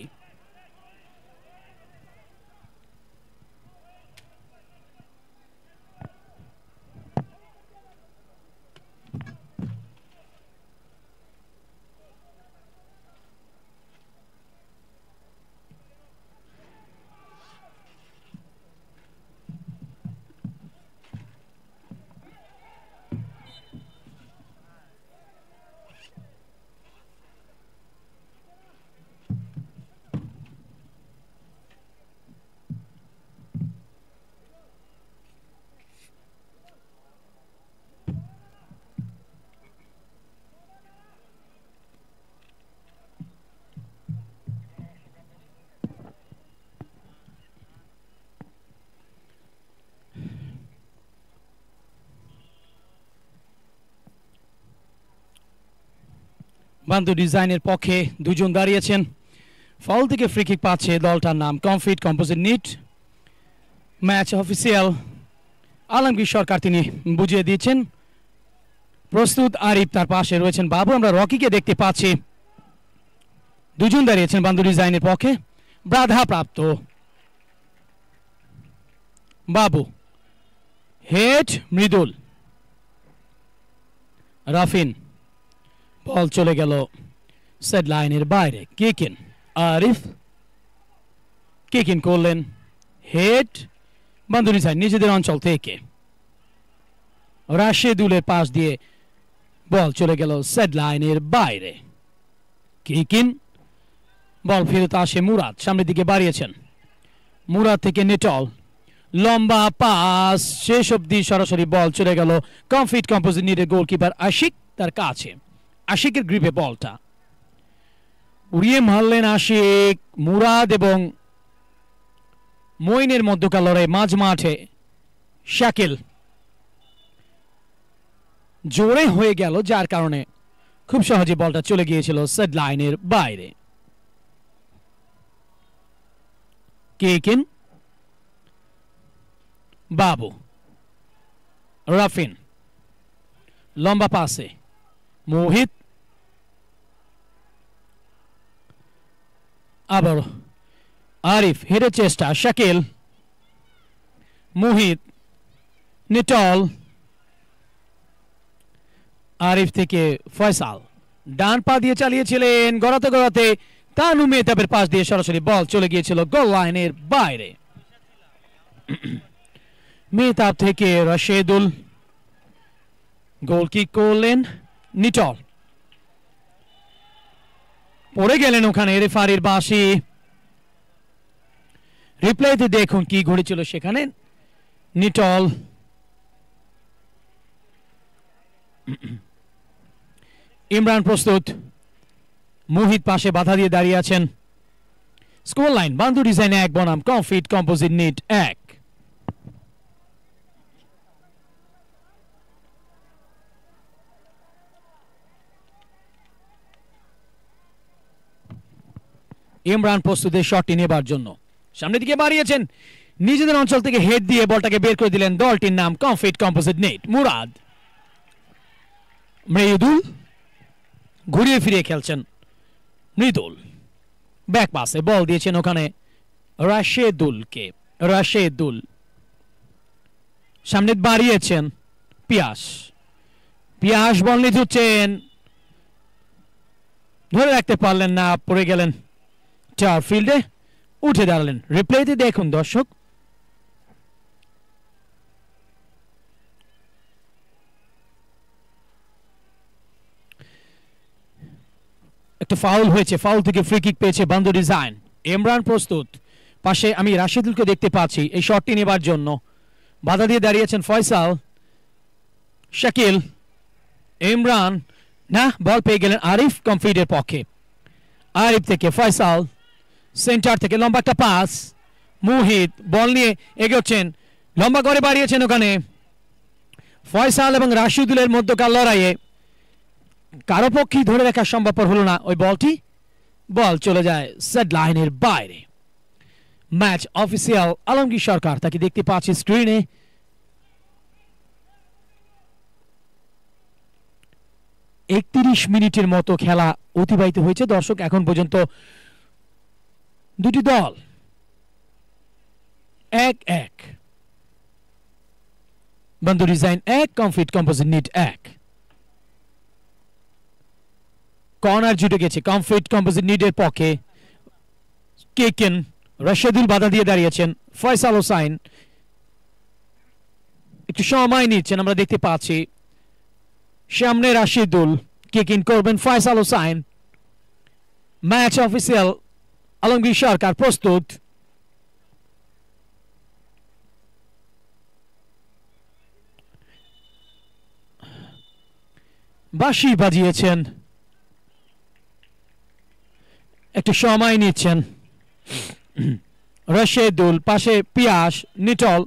বান্দর ডিজাইনের পক্ষে দুজন দাঁড়িয়েছেন। ফল থেকে ফ্রি কিক পাচ্ছে দলটার নাম Comfit composite Knit. Match official Alamgir Sarkar তিনি বুঝিয়ে দিয়েছেন। প্রস্তুত আরিফ, তার পাশে রয়েছেন বাবু। আমরা রকিকে দেখতে পাচ্ছি। দুজন দাঁড়িয়েছেন বান্দর ডিজাইনের পক্ষে। বাধাপ্রাপ্ত বাবু, হেড মৃদুল, রাফিন, বল চলে গেল সেট লাইনের বাইরে। কিকিন, আরিফ কিকিন করলেন, হেড বান্দর ডিজাইন নিজেদের অঞ্চল থেকে। রাশেদুলের পাশ দিয়ে বল চলে গেল সেট লাইনের বাইরে। কিকিন, বল ফেরত আসে মুরাদ, সামনের দিকে বাড়িয়েছেন। মুরাদ থেকে নেটল, লম্বা পাস, শেষ অবধি সরাসরি বল চলে গেল কমফিট কম্পোজিট নিটের গোলকিপার আশিক তার কাছে। আশিকের গ্রিপে বলটা উড়িয়ে মারলেন আশিক। মুরাদ এবং মঈনের মধ্যকার লড়াই মাঝ মাঠে শাকিল জোরে হয়ে গেল, যার কারণে খুব সহজে বলটা চলে গিয়েছিল সেট লাইনের বাইরে। কিকিন, বাবু, রাফিন, লম্বা পাসে মোহিত, আবার আরিফ, হেডের চেষ্টা শাকিল, মোহিত, নিটল, আরিফ থেকে ফয়সাল ডান পা দিয়ে চালিয়েছিলেন, গড়াতে গড়াতে তানু মেহতাবের পাশ দিয়ে সরাসরি বল চলে গিয়েছিল গোল লাইনের বাইরে। মেহতাব থেকে রাশেদুল গোল কিক করলেন। নিটল পড়ে গেলেন ওখানে, রেফারির বাঁশি। রিপ্লাইতে দেখুন কি ঘটেছিল সেখানে। নিটল ইমরান প্রস্তুত, মোহিত পাশে বাধা দিয়ে দাঁড়িয়ে আছেন। স্কোর লাইন বান্দর ডিজাইন 1 বনাম কমফিট কম্পোজিট নিট 1। ইমরান প্রস্তুতের শটটি নেবার জন্য সামনের দিকে বাড়িয়েছেন, নিজেদের অঞ্চল থেকে হেড দিয়ে বলটাকে বের করে দিলেন দলটির নাম Comfit composite knit. Murad, Mridul ঘুরিয়ে ফিরিয়ে খেলছেন, মৃদুল ব্যাক পাসে বল দিয়েছেন ওখানে রাশেদুলকে, রাশেদুল সামনে বাড়িয়েছেন পিয়াস, পিয়াস বল নিয়ে ধরছেন, ধরে রাখতে পারলেন না, পড়ে গেলেন টার্ফ ফিল্ডে, উঠে দাঁড়ালেন। রিপ্লেতে দেখুন দর্শক, একটা ফাউল হয়েছে, ফাউল থেকে ফ্রি কিক পেয়েছে বান্দু ডিজাইন। ইমরান প্রস্তুত, পাশে আমি রাশিদুলকে দেখতে পাচ্ছি এই শটটি নেবার জন্য, বাধা দিয়ে দাঁড়িয়েছেন ফয়সাল, শাকিল, ইমরান না, বল পেয়ে গেলেন আরিফ কমফিটের পক্ষে, আরিফ থেকে ফয়সাল, সেন্টার থেকে লম্বা একটা পাস, মুহিত বল নিয়ে এগোচ্ছেন, লম্বা করে বাড়িয়েছেন ওখানে ফয়সাল এবং রাশিদুলের মধ্যকার লড়াইয়ে কারো পক্ষেই ধরে রাখা সম্ভবপর হলো না ওই বলটি, বল চলে যায় সেট লাইনের বাইরে। ম্যাচ অফিসিয়াল আলমগীর সরকার, তাকে দেখতে পাচ্ছি স্ক্রিনে। একত্রিশ মিনিটের মতো খেলা অতিবাহিত হয়েছে দর্শক, এখন পর্যন্ত দুটি দল 1-1, Bando Design 1, Comfit composite NEET 1। Corner জুটে গেছে কমফিট কম্পোজিট নিটের পক্ষে, কেকেন, রাশেদুল বাধা দিয়ে দাঁড়িয়েছেন, ফয়সাল হোসাইন একটু সময় নিচ্ছেন, আমরা দেখতে পাচ্ছি সামনে রাশেদুল, কেকিন করবেন ফয়সাল হোসাইন। ম্যাচ অফিসিয়াল আলমগীর সরকার প্রস্তুত, বাঁশি বাজিয়েছেন, একটু সময় নিচ্ছেন রাশেদুল, পাশে পিয়াস, নিটল,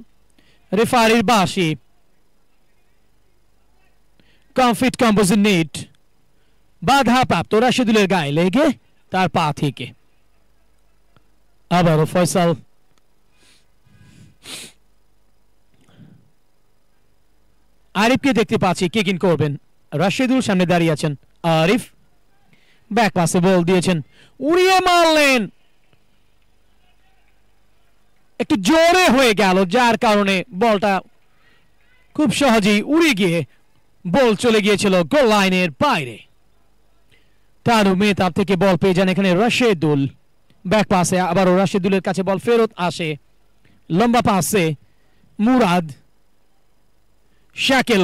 রেফারির বাঁশি, কমফিট কম্পোজিট নিট বাধা প্রাপ্ত রাশেদুলের গায়ে লেগে তার পা থেকে। আবারও ফয়সাল, আরিফকে দেখতে পাচ্ছি, কেকিন করবেন, রাশেদুল সামনে দাঁড়িয়ে আছেন, আরিফ ব্যাক পাসে বল দিয়েছেন, উড়িয়ে মারলেন, একটু জোরে হয়ে গেল যার কারণে বলটা খুব সহজেই উড়ে গিয়ে বল চলে গিয়েছিল গোল লাইনের বাইরে। তার মেহতাব থেকে বল পেয়ে যান এখানে রাশেদুল, ব্যাক পাসে আবারও রাশেদুলের কাছে বল ফেরত আসে, লম্বা পাসে মুরাদ, শাকিল,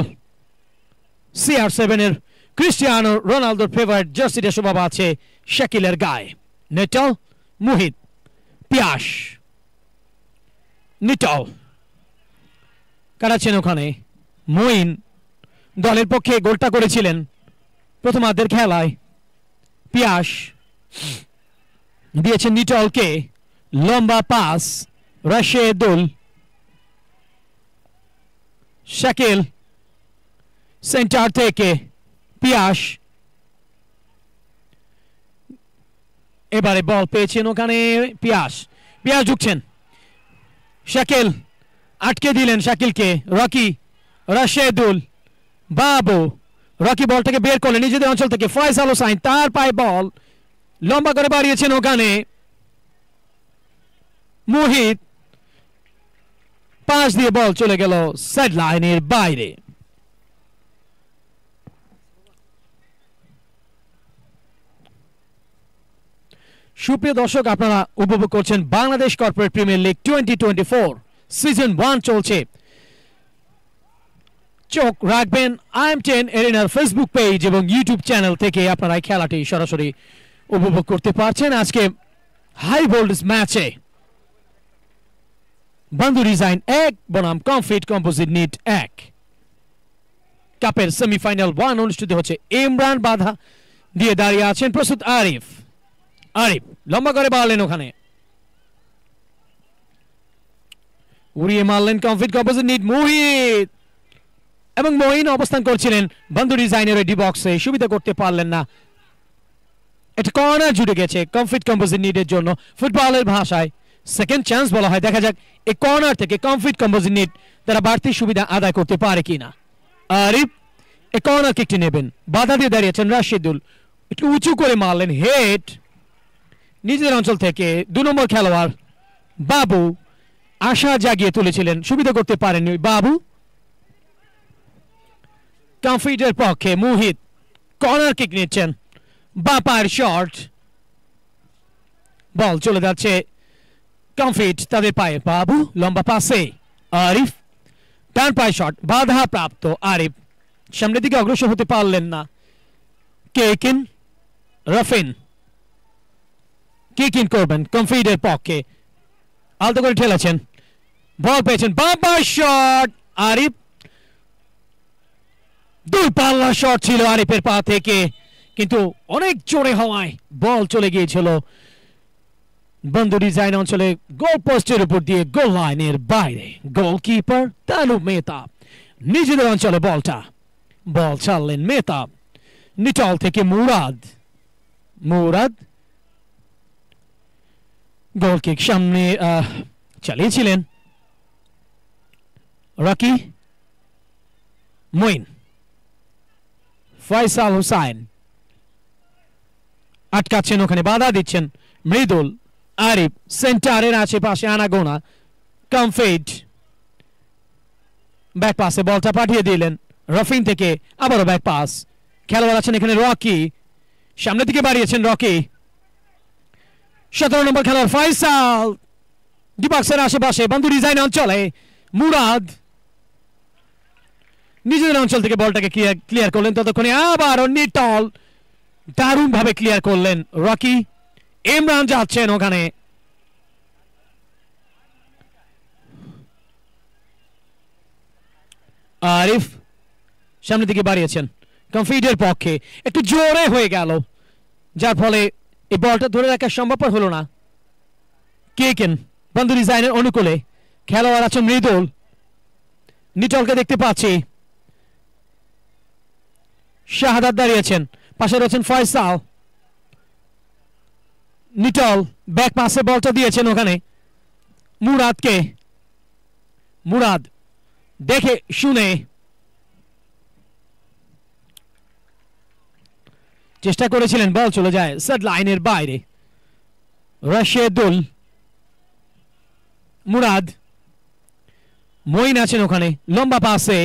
CR7 এর ক্রিস্টিয়ানো রোনালদোর ফেভারিট জার্সিটা শোভা আছে শাকিলের গায়ে, নেটল, মুহিত, পিয়াস, নিটল কাটাচ্ছেন ওখানে, মঈন দলের পক্ষে গোলটা করেছিলেন প্রথমার্ধের খেলায়, পিয়াস দিয়েছেন নিটলকে, লম্বা পাস রাশেদুল, শাকিল সেন্টার থেকে পিয়াস, এবারে বল পেয়েছেন ওখানে পিয়াস, পিয়াস ঢুকছেন, শাকিল আটকে দিলেন শাকিলকে, রকি, রাশেদুল, বাবু, রকি বলটাকে বের করলেন নিজেদের অঞ্চল থেকে, ফয়সাল হোসাইন তার পায়ে বল লম্বা করে বাড়িয়েছেন ওখানে, মুহিত পাস দিয়ে বল চলে গেল সাইড লাইনের বাইরে। সুপ্রিয় দর্শক, আপনারা উপভোগ করছেন Bangladesh corporate premier league 2024 season 1 চলছে। চোখ রাখবেন IM10 এরিনার ফেসবুক পেজ এবং ইউটিউব চ্যানেল থেকে, আপনারা এই খেলাটি সরাসরি উপভোগ করতে পারছেন। আজকে হাই ভোল্টেজ ম্যাচে বান্দু ডিজাইন 1 বনাম কমফিট কম্পোজিট নিট 1 কাপের সেমিফাইনাল 1 অনুষ্ঠিত হচ্ছে। ইমরান বাধা দিয়ে দাঁড়িয়ে আছেন, প্রস্তুত আরিফ, আরিফ লম্বা করে বাড়লেন ওখানে, উড়িয়ে মারলেন কমফিট কম্পোজিট নিট, মুহিত এবং মঈন অবস্থান করছিলেন বান্দু ডিজাইনের ডি বক্সে, সুবিধা করতে পারলেন না। একটা কর্নার জুড়ে গেছে কমফিট কম্পোজিট নিটের জন্য, ফুটবলের ভাষায় সেকেন্ড চান্স বলা হয়। দেখা যাক এই কর্নার থেকে কমফিট কম্পোজিট নিট তারা বাড়তি সুবিধা আদায় করতে পারে কিনা। আরিফ এই কর্নার কিকটি নেবেন, বাধা দিয়ে দাঁড়িয়েছেন রাশিদুল, একটু উঁচু করে মারলেন, হেড নিজেদের অঞ্চল থেকে 2 নম্বর খেলোয়াড় বাবু আশা জাগিয়ে তুলেছিলেন, সুবিধা করতে পারেননি বাবু। কমফিটের পক্ষে মুহিত কর্নার কিক নিচ্ছেন, বাঁ পায়ের শট, বল চলে যাচ্ছে কমফিট তাদের পায়ে, বাবু লম্বা পাসে আরিফ, ডান পায়ে শট, বাধা প্রাপ্ত, আরিফ সামনের দিকে অগ্রসর হতে পারলেন না, কেকিন রাফিন কিক ইন করবেন কমফিটের পক্ষে, আলতো করে ঠেলেছেন, বল পেয়েছেন, বাঁ পায়ের শট, আরিফ দূরপাল্লা শট ছিল আরিফের পা থেকে, কিন্তু অনেক জোরে হওয়ায় বল চলে গিয়েছিল বন্ধু ডিজাইন অঞ্চলে, গোল পোস্টের উপর দিয়ে গোল লাইনের বাইরে। গোলকিপার তানুব মেহতাব নিজেদের অঞ্চলে বল ছাড়লেন মেহতাব, নিটল থেকে মুরাদ গোল কিক সামনে চালিয়েছিলেন রকি, মঈন, ফয়সাল হুসাইন আটকাচ্ছেন ওখানে, বাধা দিচ্ছেন মৃদুল, আরিফ সেন্টারের আশেপাশে আনাগোনা, কমফিট ব্যাক পাসে বলটা পাঠিয়ে দিলেন রফিন থেকে, আবারও ব্যাক পাস, খেলোয়াড় আছেন এখানে রকি, সামনের দিকে বাড়িয়েছেন রকি, 17 নম্বর খেলোয়াড় ফয়সাল ডিবক্সের আশেপাশে বন্ধু ডিজাইন অঞ্চলে, মুরাদ নিজেদের অঞ্চল থেকে বলটাকে ক্লিয়ার করলেন, ততক্ষণে আবারও নিটল দারুণ ভাবে ক্লিয়ার করলেন রকি, ইমরান যাচ্ছেন ওখানে, আরিফ সামনের দিকে বাড়িয়েছেন কমফিটের পক্ষে, একটু জোরে হয়ে গেল যার ফলে এই বলটা ধরে রাখা সম্ভবপর হলো না। কেকেন বন্ধু ডিজাইনের অনুকূলে, খেলোয়াড় আছেন মৃদুল, নিটলকে দেখতে পাচ্ছি, শাহাদাত দাঁড়িয়েছেন, পাশে রয়েছেন ফয়সাল, নিটল ব্যাক পাসে বলটা দিয়েছেন ওখানে মুরাদকে, মুরাদ দেখে শুনে চেষ্টা করেছিলেন, বল চলে যায় সেট লাইনের বাইরে, রাশেদুল, মুরাদ, মঈন আছেন ওখানে, লম্বা পাসে,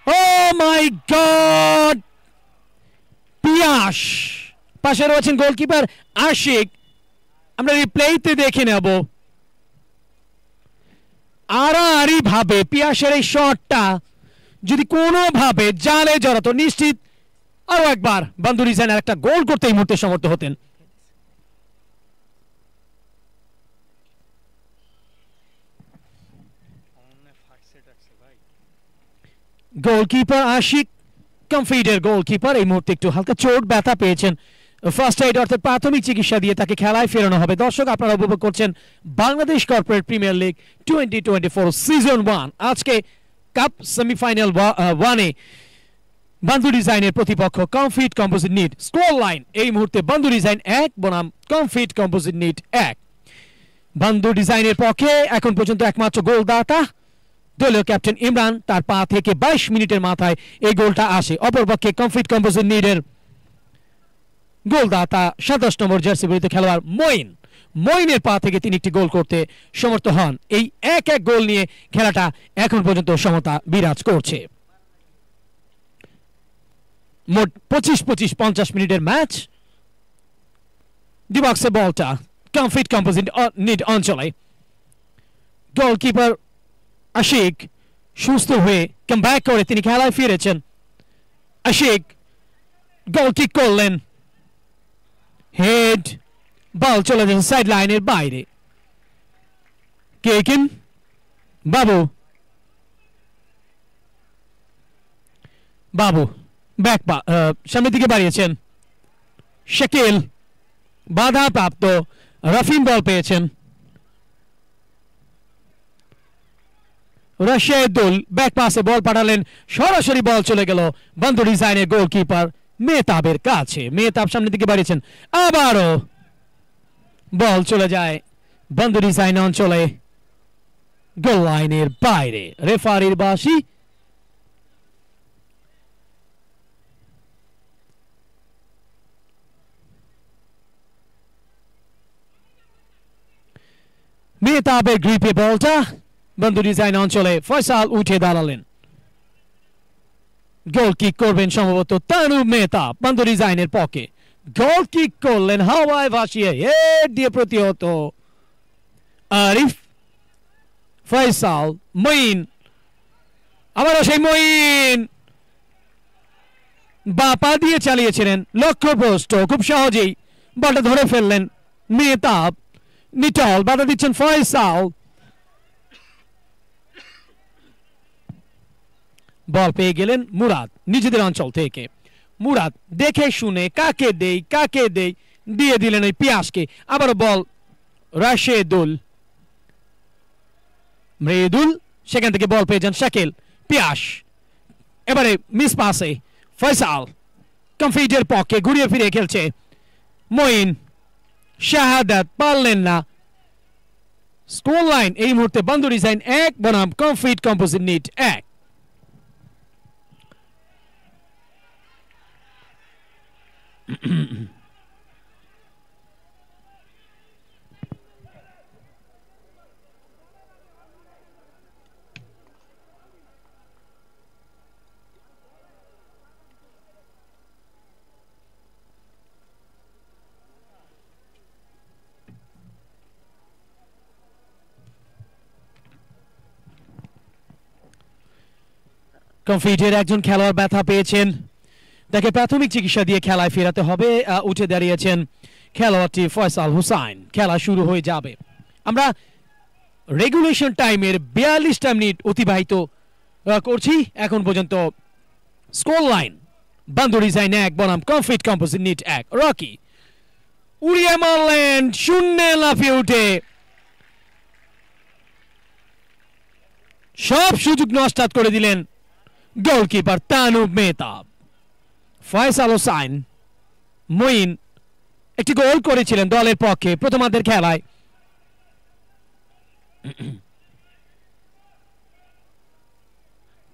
ও মাই গড, পিয়াস পাশে রয়েছেন গোলকিপার আশিক, আমরা রিপ্লেতে দেখে নেব, আড়াআড়ি ভাবে পিয়াসের এই শটটা যদি কোনোভাবে জালে জড়াতো, নিশ্চিত আরো একবার বন্ধু ডিজাইনার একটা গোল করতে এই মুহূর্তে সমর্থ হতেন। গোলকিপার আশিক কমফিটের গোলকিপার এই মুহূর্তে একটু হালকা চোট ব্যথা পেয়েছেন, ফার্স্ট এইড অর্থাৎ প্রাথমিক চিকিৎসা দিয়ে তাকে খেলায় ফেরানো হবে। দর্শক আপনারা উপভোগ করছেন Bangladesh corporate premier league 2024 season 1। আজকে কাপ সেমিফাইনাল 1-এ বন্ধু ডিজাইনের প্রতিপক্ষ Comfit composite knit, score line এই মুহূর্তে বন্ধু ডিজাইন 1 বনাম কমফিট কম্পোজিট নিট 1। বন্ধু ডিজাইনের পক্ষে এখন পর্যন্ত একমাত্র গোলদাতা দলীয় ক্যাপ্টেন ইমরান, তার পা থেকে 22 মিনিটের মাথায় এই গোলটা আসে। অপরপক্ষে কমফিট কম্পোজিট নিটের গোলদাতা 27 নম্বর জার্সি পরিহিত খেলোয়াড় মঈনের পা থেকে তিনি একটি গোল করতে সমর্থ হন। এই 1-1 গোল নিয়ে খেলাটা এখন পর্যন্ত সমতা বিরাজ করছে। মোট 25-25 50 মিনিটের ম্যাচ। ডিবক্সে বলটা কমফিট কম্পোজিট নিট অঞ্চলে, গোলকিপার আশিক সুস্থ হয়ে কামব্যাক করে তিনি খেলায় ফিরেছেন। আশিক গোল কিক করলেন, হেড, বল চলে যাচ্ছে সাইড লাইনের বাইরে। কেকিন বাবু ব্যাক সামনের দিকে বাড়িয়েছেন, শাকিল বাধা প্রাপ্ত, রাফিন বল পেয়েছেন, রাশেদুল ব্যাক পাসে বল পাঠালেন, সরাসরি বল চলে গেল বন্ধু ডিজাইনের গোলকিপার মেহতাবের কাছে। মেহতাব সামনের দিকে বাড়িয়েছেন, আবারও বল চলে যায় বন্ধু ডিজাইন অঞ্চলে, গোল লাইনের বাইরে। রেফারির বাঁশি মেহতাবের গ্রিপে বলটা বন্ধু ডিজাইন অঞ্চলে ফয়সাল উঠে দাঁড়ালেন গোল কিক করবেন সম্ভবত তানুব মেহতাব বন্ধু ডিজাইনের পকে গোল কিক করলেন হাওয়ায় ভাসিয়ে হেড দিয়ে প্রতিহত আরিফ ফয়সাল মঈন আবারও সেই মঈন বাপা দিয়ে চালিয়েছিলেন লক্ষ্যভ্রষ্ট খুব সহজেই বলটা ধরে ফেললেন মেহতাব নিটল বাধা দিচ্ছেন ফয়সাল বল পেয়ে গেলেন মুরাদ নিজেদের অঞ্চল থেকে মুরাদ দেখে শুনে কাকে দেই দিয়ে দিলেন ওই পিয়াসকে আবারও বল রাশেদুল মৃদুল সেখান থেকে বল পেয়ে যান শাকিল পিয়াস এবারে মিস পাসে ফয়সাল কমফিটের পক্ষে ঘুরিয়ে ফিরে খেলছে মঈন শাহাদাত পারলেন না স্কোর লাইন এই মুহূর্তে বন্ধু ডিজাইন 1 বনাম কমফিট কম্পোজিট নিট 1 কমফিটের একজন খেলোয়াড় ব্যথা পেয়েছেন তাকে প্রাথমিক চিকিৎসা দিয়ে খেলায় ফেরাতে হবে উঠে দাঁড়িয়েছেন খেলোয়াড়টি ফয়সাল হুসাইন খেলা শুরু হয়ে যাবে আমরা রেগুলেশন টাইমের 42টা মিনিট অতিবাহিত করছি এখন পর্যন্ত স্কোর লাইন বন্ধু ডিজাইন 1 বনাম কমফিট কম্পোজিট নিট 1 রকি উড়িয়ে মারলেন শূন্যে লাফিয়ে উঠে সব সুযোগ নষ্ট করে দিলেন গোলকিপার তানুব মেহতাব ফয়সাল হোসাইন মঈন একটি গোল করেছিলেন দলের পক্ষে প্রথমার্ধের খেলায়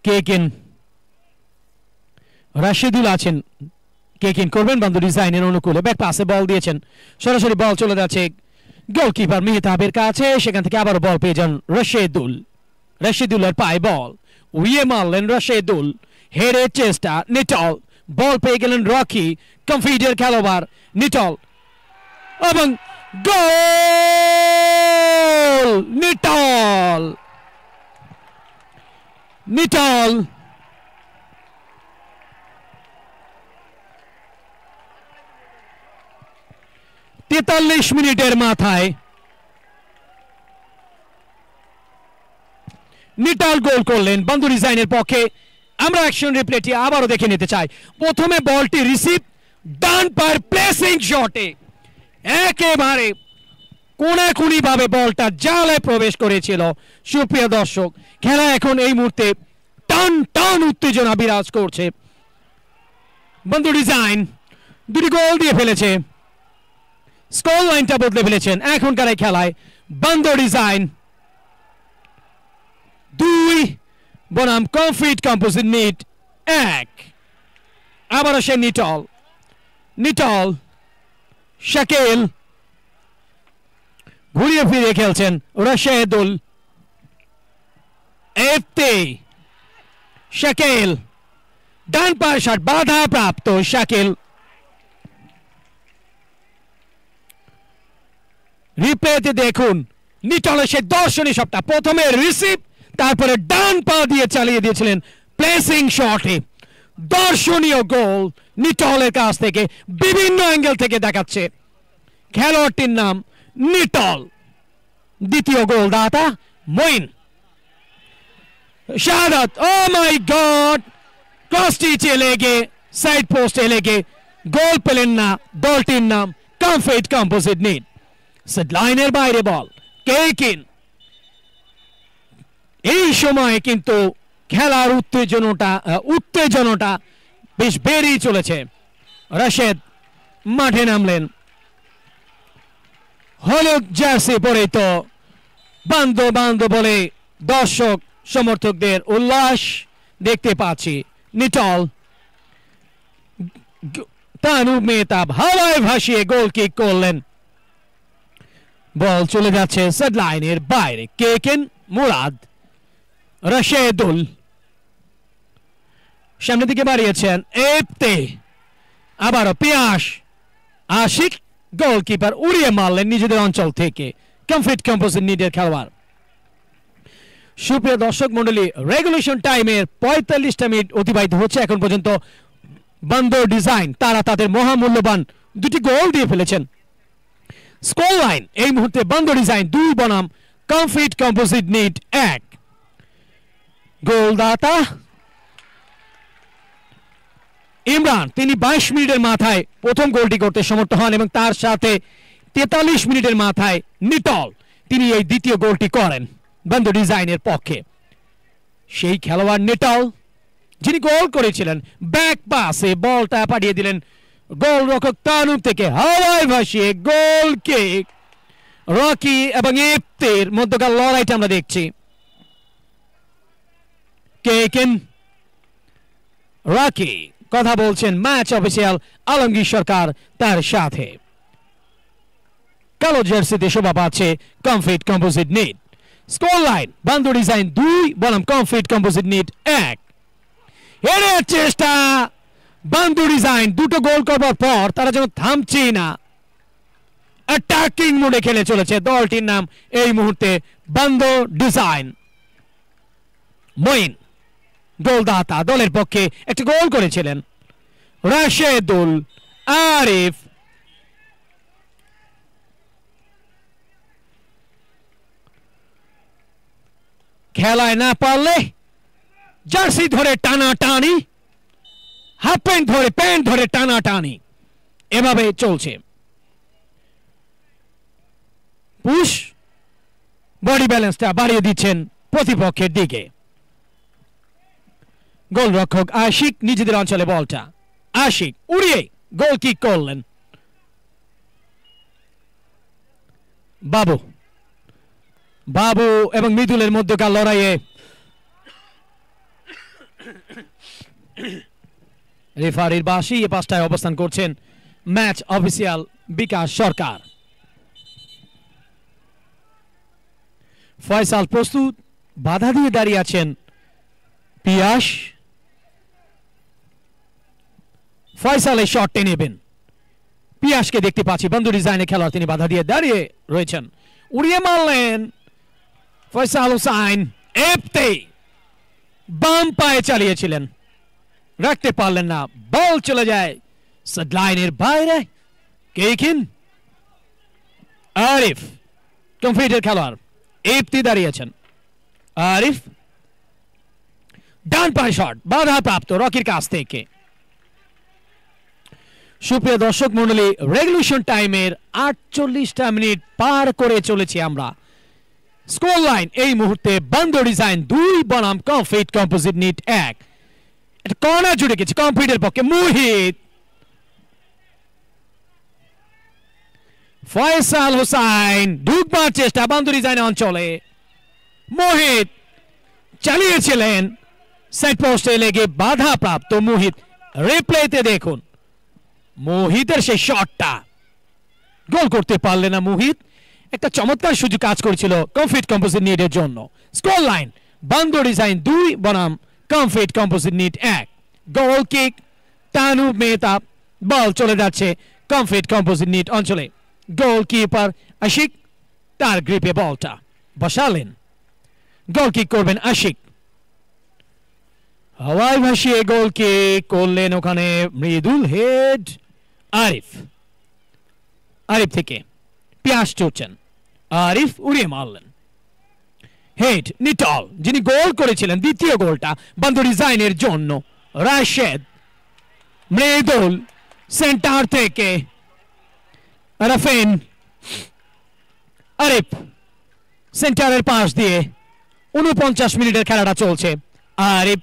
কেকিন রাশেদুল আছেন কেকিন করবেন বন্ধু ডিজাইনের অনুকূলে ব্যাক পাসে বল দিয়েছেন সরাসরি বল চলে যাচ্ছে গোলকিপার মেহতাবের কাছে সেখান থেকে আবার বল পেয়ে যান রাশেদুলের পায়ে বল উইয়ে মারলেন রাশেদুল হেডের চেষ্টা নিটল বল পেয়ে গেলেন রকি কমফিটের খেলোয়াড় নিটল এবং গোল নিটল 43 মিনিটের মাথায় নিটল গোল করলেন বন্ধু ডিজাইনের পক্ষে আমরা অ্যাকশন রিপ্লেটি আবারও দেখে নিতে চাই প্রথমে বলটি রিসিভ ডান পায়ের প্লেসিং শটে একেবারে কোণাকুণি ভাবে বলটা জালে প্রবেশ করেছিল সুপ্রিয় দর্শক খেলা এখন এই মুহূর্তে টান টান উত্তেজনা বিরাজ করছে বন্ধু ডিজাইন দুটি গোল দিয়ে ফেলেছে স্কোর লাইনটা বদলে ফেলেছেন এখনকার এই খেলায় বন্ধু ডিজাইন 2 বনাম কমফিট কম্পোজিট নিট 1 আবারও সে নিটল শাকিল ঘুরিয়ে ফিরে খেলছেন রাশেদুল এফতে শাকিল ডান পায়ের শট বাধা প্রাপ্ত শাকিল রিপ্লেতে দেখুন নিটলের সেই দর্শনী শটটা প্রথমে রিসিভ তারপরে ডান পা দিয়ে চালিয়ে দিয়েছিলেন প্লেসিং শটে দর্শনীয় গোল নিটলের কাছ থেকে বিভিন্ন অ্যাঙ্গেল থেকে দেখাচ্ছে খেলোয়াড়টির নাম নিটল দ্বিতীয় গোল দাতা মঈন শাহাদাত ও মাই গড ক্রসটি লেগে সাইড পোস্টে লেগে গোল পেলেন না দলটির নাম কমফিট কম্পোজিট নিট সেট লাইনের বাইরে বল এই সময় কিন্তু খেলার উত্তেজনাটা বেশ বেড়েই চলেছে রাশেদ মাঠে নামলেন হলুদ জার্সি পরে তো বান্ধব বলে দর্শক সমর্থকদের উল্লাস দেখতে পাচ্ছি নিটল তানুব মেহতাব হাওয়ায় ভাসিয়ে গোল কিক করলেন বল চলে যাচ্ছে সেট লাইনের বাইরে। কেকেন মুরাদ, রাশেদুল সামনের দিকে বাড়িয়েছেন, এপতে আবারও পিয়াস, আশিক গোলকিপার উড়িয়ে মারলেন নিজেদের অঞ্চল থেকে। কমফিট কম্পোজিট নিটের খেলোয়াড়। সুপ্রিয় দর্শক মন্ডলী, রেগুলেশন টাইমের 45টা মিনিট অতিবাহিত হচ্ছে এখন পর্যন্ত। বন্দর ডিজাইন তারা তাদের মহামূল্যবান দুটি গোল দিয়ে ফেলেছেন। স্কোর লাইন এই মুহূর্তে বন্দর ডিজাইন 2 বনাম কমফিট কম্পোজিট নিট 1। গোলদাতা ইমরান, তিনি 22 মিনিটের মাথায় প্রথম গোলটি করতে সমর্থ হন এবং তার সাথে 43 মিনিটের মাথায় নিটল তিনি এই দ্বিতীয় গোলটি করেন বন্দর ডিজাইনের পক্ষে। সেই খেলোয়াড় নিটল যিনি গোল করেছিলেন, ব্যাক পাসে বলটা পাঠিয়ে দিলেন গোলরক্ষক তানুব থেকে হাওয়ায় ভাসিয়ে গোল কিক। রকি এবং ইফতের মধ্যকার লড়াইটা আমরা দেখছি। কেকেন রকি কথা বলছেন ম্যাচ অফিসিয়াল আলমগীর সরকার তার সাথে। কালো জার্সিতে শোভা পাচ্ছে Comfit composite knit. Score line Bandar design 2 বনাম কমফিট কম্পোজিট নিট 1। এর চেষ্টা বন্দর ডিজাইন দুটো গোল করবার পর তারা যেন থামছেই না, অ্যাটাকিং মোডে খেলে চলেছে। দলটির নাম এই মুহূর্তে বন্দর ডিজাইন। মঈন গোলদাতা, দলের পক্ষে একটা গোল করেছিলেন। রাশেদুল, আরিফ, খেলায় না পারলে জার্সি ধরে টানাটানি, হাফ প্যান্ট ধরে প্যান্ট ধরে টানাটানি, এভাবে চলছে। পুশ বডি ব্যালেন্সটা বাড়িয়ে দিচ্ছেন প্রতিপক্ষের দিকে। গোলরক্ষক আশিক নিজেদের অঞ্চলে বলটা, আশিক উড়িয়ে গোল কিক করলেন। বাবু বাবু এবং মৃদুলের মধ্যকার লড়াইয়ে রেফারির বাঁশি এ পাশটায় অবস্থান করছেন ম্যাচ অফিসিয়াল বিকাশ সরকার। ফয়সাল প্রস্তুত, বাধা দিয়ে দাঁড়িয়ে আছেন পিয়াস। ফয়সাল এই শটটি নেবেন, পিয়াসকে দেখতে পাচ্ছি বন্দর ডিজাইনের খেলোয়াড়, তিনি বাধা দিয়ে দাঁড়িয়ে রয়েছেন। উড়িয়ে মারলেন ফয়সাল হুসাইন, এপতে বাম পায়ে চালিয়েছিলেন, রাখতে পারলেন না, বল চলে যায় সেট লাইনের বাইরে। কেকিন আরিফ কমফিটের খেলোয়াড়, এপতে দাঁড়িয়েছেন। আরিফ ডান পায়ে শট, বাধা প্রাপ্ত রকির কাছ থেকে। সুপ্রিয় দর্শক মন্ডলী, রেগুলেশন টাইমের 48টা মিনিট পার করে চলেছি আমরা। স্কোর লাইন এই মুহূর্তে বন্দর ডিজাইন 2 বনাম কমফিট কম্পোজিট নিট 1। এটা কর্নার জুড়ে গেছে কমফিটের পক্ষে। মুহিত, ফয়সাল হুসাইন ঢুকবার চেষ্টা বন্দর ডিজাইন অঞ্চলে। মোহিত চালিয়েছিলেন, সেট পোস্টে লেগে বাধা প্রাপ্ত। মোহিত রিপ্লেতে দেখুন মোহিতের সেই শটটা, গোল করতে পারলেন না মোহিত। একটা চমৎকার সুযোগ কাজ করেছিল কমফিট কম্পোজিট নিটের জন্য। স্কোর লাইন বন্দর ডিজাইন 2 বনাম Comfit composite NEET 1। Goal kick Tanub Mehtab, ball চলে যাচ্ছে কমফিট কম্পোজিট নিট অঞ্চলে। গোলকিপার আশিক তার গ্রিপে বলটা বসালেন, গোল কিক করবেন আশিক। হাওয়ায় ভাসিয়ে গোল কিক করলেন ওখানে মৃদুল। হেড আরিফ, আরিফ থেকে পিয়াস চড়ছেন, আরিফ উড়িয়ে মারলেন। হেড নিটল, যিনি গোল করেছিলেন দ্বিতীয় গোলটা বন্দর ডিজাইনের জন্য। রাশেদ, মৃদুল সেন্টার থেকে রাফেন, আরিফ সেন্টারের পাশ দিয়ে 49 মিনিটের খেলাটা চলছে। আরিফ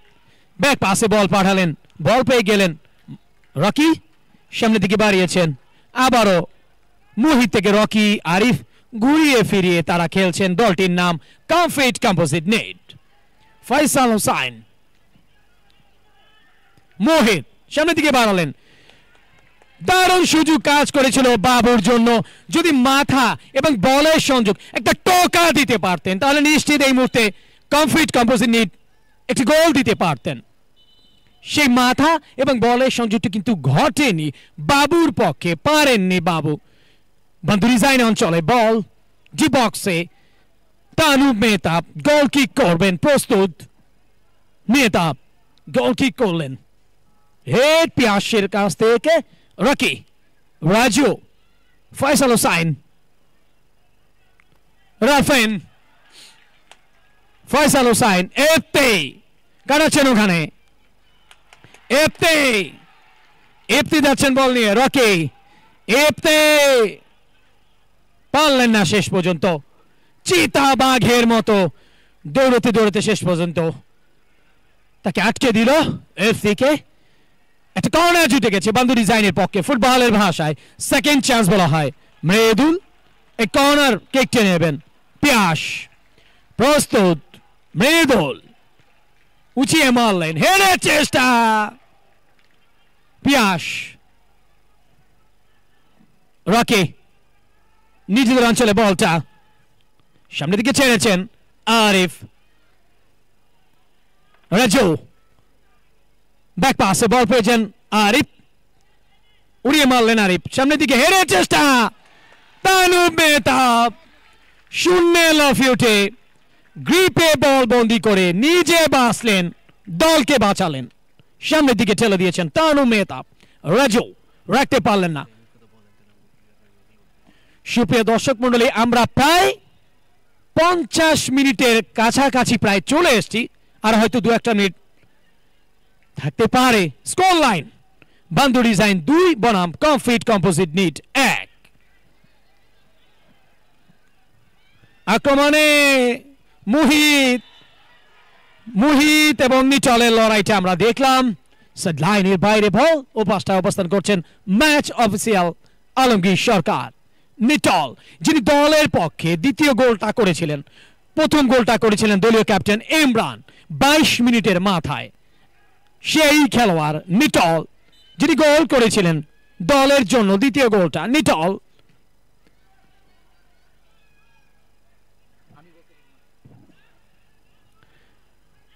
ব্যাক পাসে বল পাঠালেন, বল পেয়ে গেলেন রকি, সামনের দিকে বাড়িয়েছেন। আবারও মুহিত থেকে রকি, আরিফ ঘুরিয়ে ফিরিয়ে তারা খেলছেন। দলটির নাম কমফিট কম্পোজিট নিট। ফয়সাল হুসাইন, মোহিত সামনের দিকে বাড়ালেন, দারুণ সুযোগ কাজ করেছিল বাবুর জন্য। যদি মাথা এবং বলের সংযোগ একটা টোকা দিতে পারতেন তাহলে নিশ্চিত এই মুহূর্তে কমফিট কম্পোজিট নিট একটি গোল দিতে পারতেন। সেই মাথা এবং বলের সংযোগটি কিন্তু ঘটেনি বাবুর পক্ষে, পারেননি বাবু। বন্ধু ডিজাইন অঞ্চলে বল ডি বক্সে, তানুব মেহতাব গোল কিক করবেন, প্রস্তুত। মেহতাব গোল কিক করলেন, হেড পিয়াসের কাছ থেকে রকি, রাজু, ফয়সাল হোসাইন, রাফেন, ফয়সাল হোসাইন, এফতে কাটাচ্ছেন ওখানে, এফতে যাচ্ছেন বল নিয়ে, রকি, এফতে পারলেন না শেষ পর্যন্ত, চিতা বাঘের মতো দৌড়তে দৌড়তে শেষ পর্যন্ত তাকে আটকে দিল এফসি কে। একটা কর্নার জুটে গেছে বান্দু ডিজাইনের পক্ষে, ফুটবলের ভাষায় সেকেন্ড চান্স বলা হয়। মৃদুল এই কর্নার কেকটে নেবেন, পিয়াস প্রস্তুত, মৃদুল উঁচিয়ে মারলেন, হেডের চেষ্টা, পিয়াস, রকি নিজেদের অঞ্চলে বলটা সামনের দিকে ছেড়েছেন, আরিফ, রাজু ব্যাক পাসে বল পেয়েছেন আরিফ, উড়িয়ে মারলেন আরিফ, সামনের দিকে হেডের চেষ্টা, তানুব মেহতাব শূন্যে লাফিয়ে উঠে গ্রিপে বল বন্দি করে নিজে বাঁচলেন, দলকে বাঁচালেন, সামনের দিকে ঠেলে দিয়েছেন তানুব মেহতাব, রাজু রাখতে পারলেন না। সুপ্রিয় দর্শক মন্ডলী, আমরা প্রায় 50 মিনিটের কাছাকাছি প্রায় চলে এসেছি, আর হয়তো 2-1 মিনিট থাকতে পারে। স্কোর লাইন বান্দু ডিজাইন 2 বনাম কমফিট কম্পোজিট নিট 1। আক্রমণে মুহিত এবং নিটলের লড়াইটা আমরা দেখলাম। লাইনের বাইরে বল ও পাশটা অবস্থান করছেন ম্যাচ অফিসিয়াল আলমগীর সরকার। নিটল যিনি দলের পক্ষে দ্বিতীয় গোলটা করেছিলেন, প্রথম গোলটা করেছিলেন দলীয় ক্যাপ্টেন ইমরান 22 মিনিটের মাথায়। সেই খেলোয়াড় নিটল যিনি গোল করেছিলেন দলের জন্য দ্বিতীয় গোলটা, নিটল।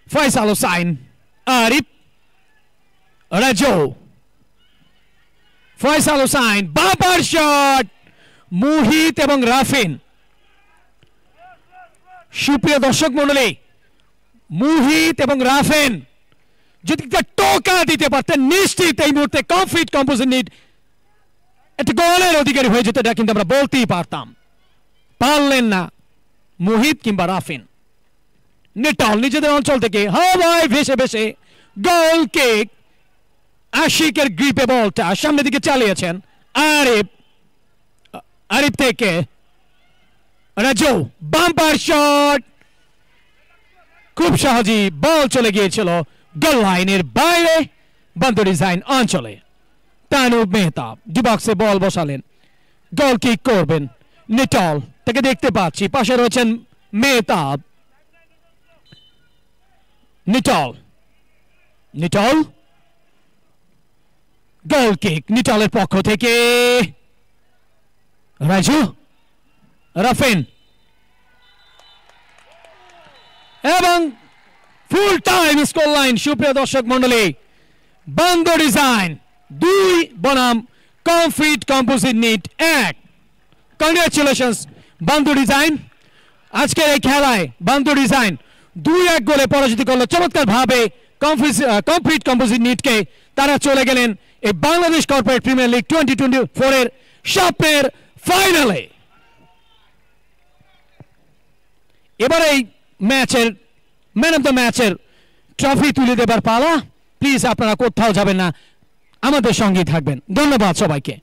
ফয়সাল হোসাইন, আরিফ, রাজু, ফয়সাল হোসাইন, বাবার শট, মুহিত এবং রাফিন। সুপ্রিয় দর্শক মণ্ডলী, মুহিত এবং রাফিন যদি টোকা দিতে পারতেন নিশ্চিত এই মুহূর্তে কমফিট কম্পোজিট নিট একটা গোলের অধিকারী হয়ে যেত, এটা কিন্তু আমরা বলতেই পারতাম। পারলেন না মুহিত কিংবা রাফিন। নিটল নিজেদের অঞ্চল থেকে হাওয়ায় ভেসে ভেসে গোল কিক, আশিকের গ্রিপে বলটা সামনের দিকে চালিয়েছেন আরিফ থেকে রাজু, বাম্পার শট, খুব সহজেই বল চলে গিয়েছিল গোল লাইনের বাইরে বান্দু ডিজাইন অঞ্চলে। তানুব মেহতাব ডি বক্সে বল বসালেন, গোল কিক করবেন নিটল, তাকে দেখতে পাচ্ছি পাশে রয়েছেন মেহতাব, নিটল গোল কিক নিটলের পক্ষ থেকে, রাজু, রাফিন এবং ফুল টাইম স্কোর লাইন। সুপ্রিয় দর্শক মন্ডলী, বান্দু ডিজাইন 2 বনাম Comfit composite NEET 1। Congratulations Bando Design, আজকের এই খেলায় বান্দু ডিজাইন 2-1 গোলে পরাজিত করলো চমৎকার ভাবে কমফিট কম্পোজিট নিটকে। তারা চলে গেলেন এই বাংলাদেশ কর্পোরেট প্রিমিয়ার লিগ 2024 এর স্বপ্নের ফাইনালে। এবার এই ম্যাচের ম্যান অফ দ্য ম্যাচের ট্রফি তুলে দেবার পালা। প্লিজ আপনারা কোথাও যাবেন না, আমাদের সঙ্গেই থাকবেন। ধন্যবাদ সবাইকে।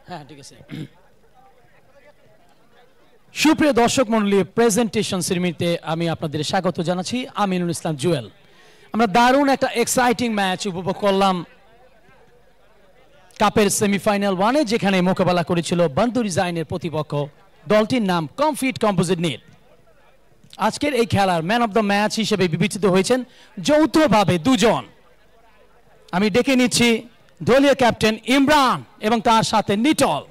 হ্যাঁ ঠিক আছে। সুপ্রিয় দর্শক মণ্ডলী, প্রেজেন্টেশন সেরেমনিতে আমি আপনাদের স্বাগত জানাচ্ছি। আমিনুল ইসলাম জুয়েল। আমরা দারুণ একটা এক্সাইটিং ম্যাচ উপভোগ করলাম কাপের সেমিফাইনাল ওয়ানে, যেখানে মোকাবেলা করেছিল বন্ধু ডিজাইনের প্রতিপক্ষ, দলটির নাম কমফিট কম্পোজিট নিট। আজকের এই খেলার ম্যান অফ দ্য ম্যাচ হিসেবে বিবেচিত হয়েছেন যৌথভাবে দুজন। আমি ডেকে নিচ্ছি দলীয় ক্যাপ্টেন ইমরান এবং তার সাথে নিটল,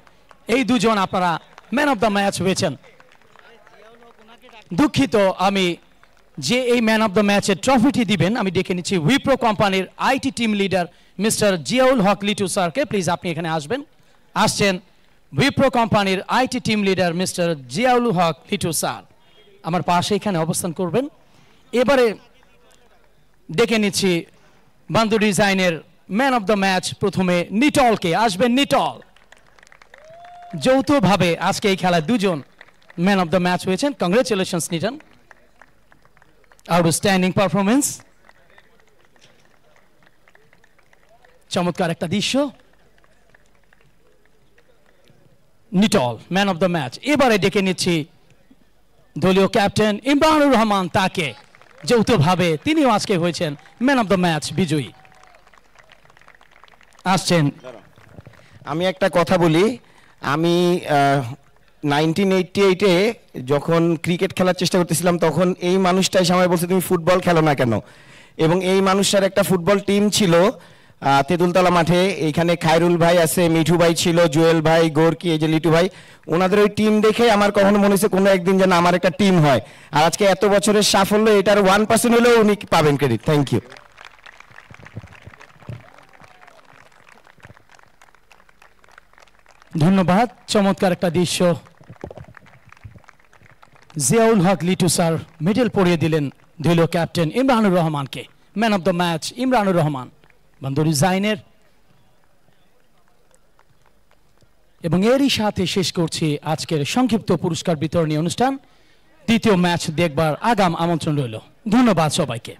এই দুজন আপনারা ম্যান অফ দ্য ম্যাচ হয়েছেন। দুঃখিত, আমি যে এই ম্যান অফ দ্য ম্যাচের ট্রফিটি দিবেন, আমি ডেকে নিচ্ছি উইপ্রো কোম্পানির IT team leader mister Ziaul Haque Litu স্যারকে। প্লিজ আপনি এখানে আসবেন। আসছেন উইপ্রো কোম্পানির IT team leader mister Ziaul Haque Litu sir, আমার পাশে এখানে অবস্থান করবেন। এবারে ডেকে নিচ্ছি বন্ধু ডিজাইনের ম্যান অফ দ্য ম্যাচ, প্রথমে নিটলকে। আসবেন নিটল। যৌথভাবে আজকে এই খেলায় দুজন ম্যান অফ দ্য ম্যাচ হয়েছেন। Congratulations নিটন, outstanding performance. চমৎকার একটা দৃশ্য। Nitol man of the match. এবারে ডেকে নিচ্ছি দলীয় ক্যাপ্টেন ইমরানুর রহমান, তাকে যৌথভাবে তিনিও আজকে হয়েছেন ম্যান অফ দ্য ম্যাচ বিজয়ী। আসছেন। আমি একটা কথা বলি, আমি 1988-এ যখন ক্রিকেট খেলার চেষ্টা করতেছিলাম তখন এই মানুষটা এসে আমায় বলছে তুমি ফুটবল খেলো না কেন, এবং এই মানুষটার একটা ফুটবল টিম ছিল তেঁতুলতলা মাঠে। এইখানে খায়রুল ভাই আছে, মিঠু ভাই ছিল, জুয়েল ভাই, গোরকি, এই যে লিটু ভাই, ওনাদের ওই টিম দেখে আমার কখনো মনে হয়েছে কোনো একদিন যেন আমার একটা টিম হয়। আর আজকে এত বছরের সাফল্য, এটার 1% হলেও উনি পাবেন ক্রেডিট। Thank you. ধন্যবাদ। চমৎকার একটা দৃশ্য। জিয়াউল হক লিটু স্যার মেডেল পরিয়ে দিলেন দলীয় ক্যাপ্টেন ইমরানুর রহমানকে। Man of the match Imranur Rahman বন্ধু ডিজাইনের। এবং এরই সাথে শেষ করছি আজকের সংক্ষিপ্ত পুরস্কার বিতরণী অনুষ্ঠান। দ্বিতীয় ম্যাচ দেখবার আগাম আমন্ত্রণ রইল। ধন্যবাদ সবাইকে।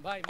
ভাই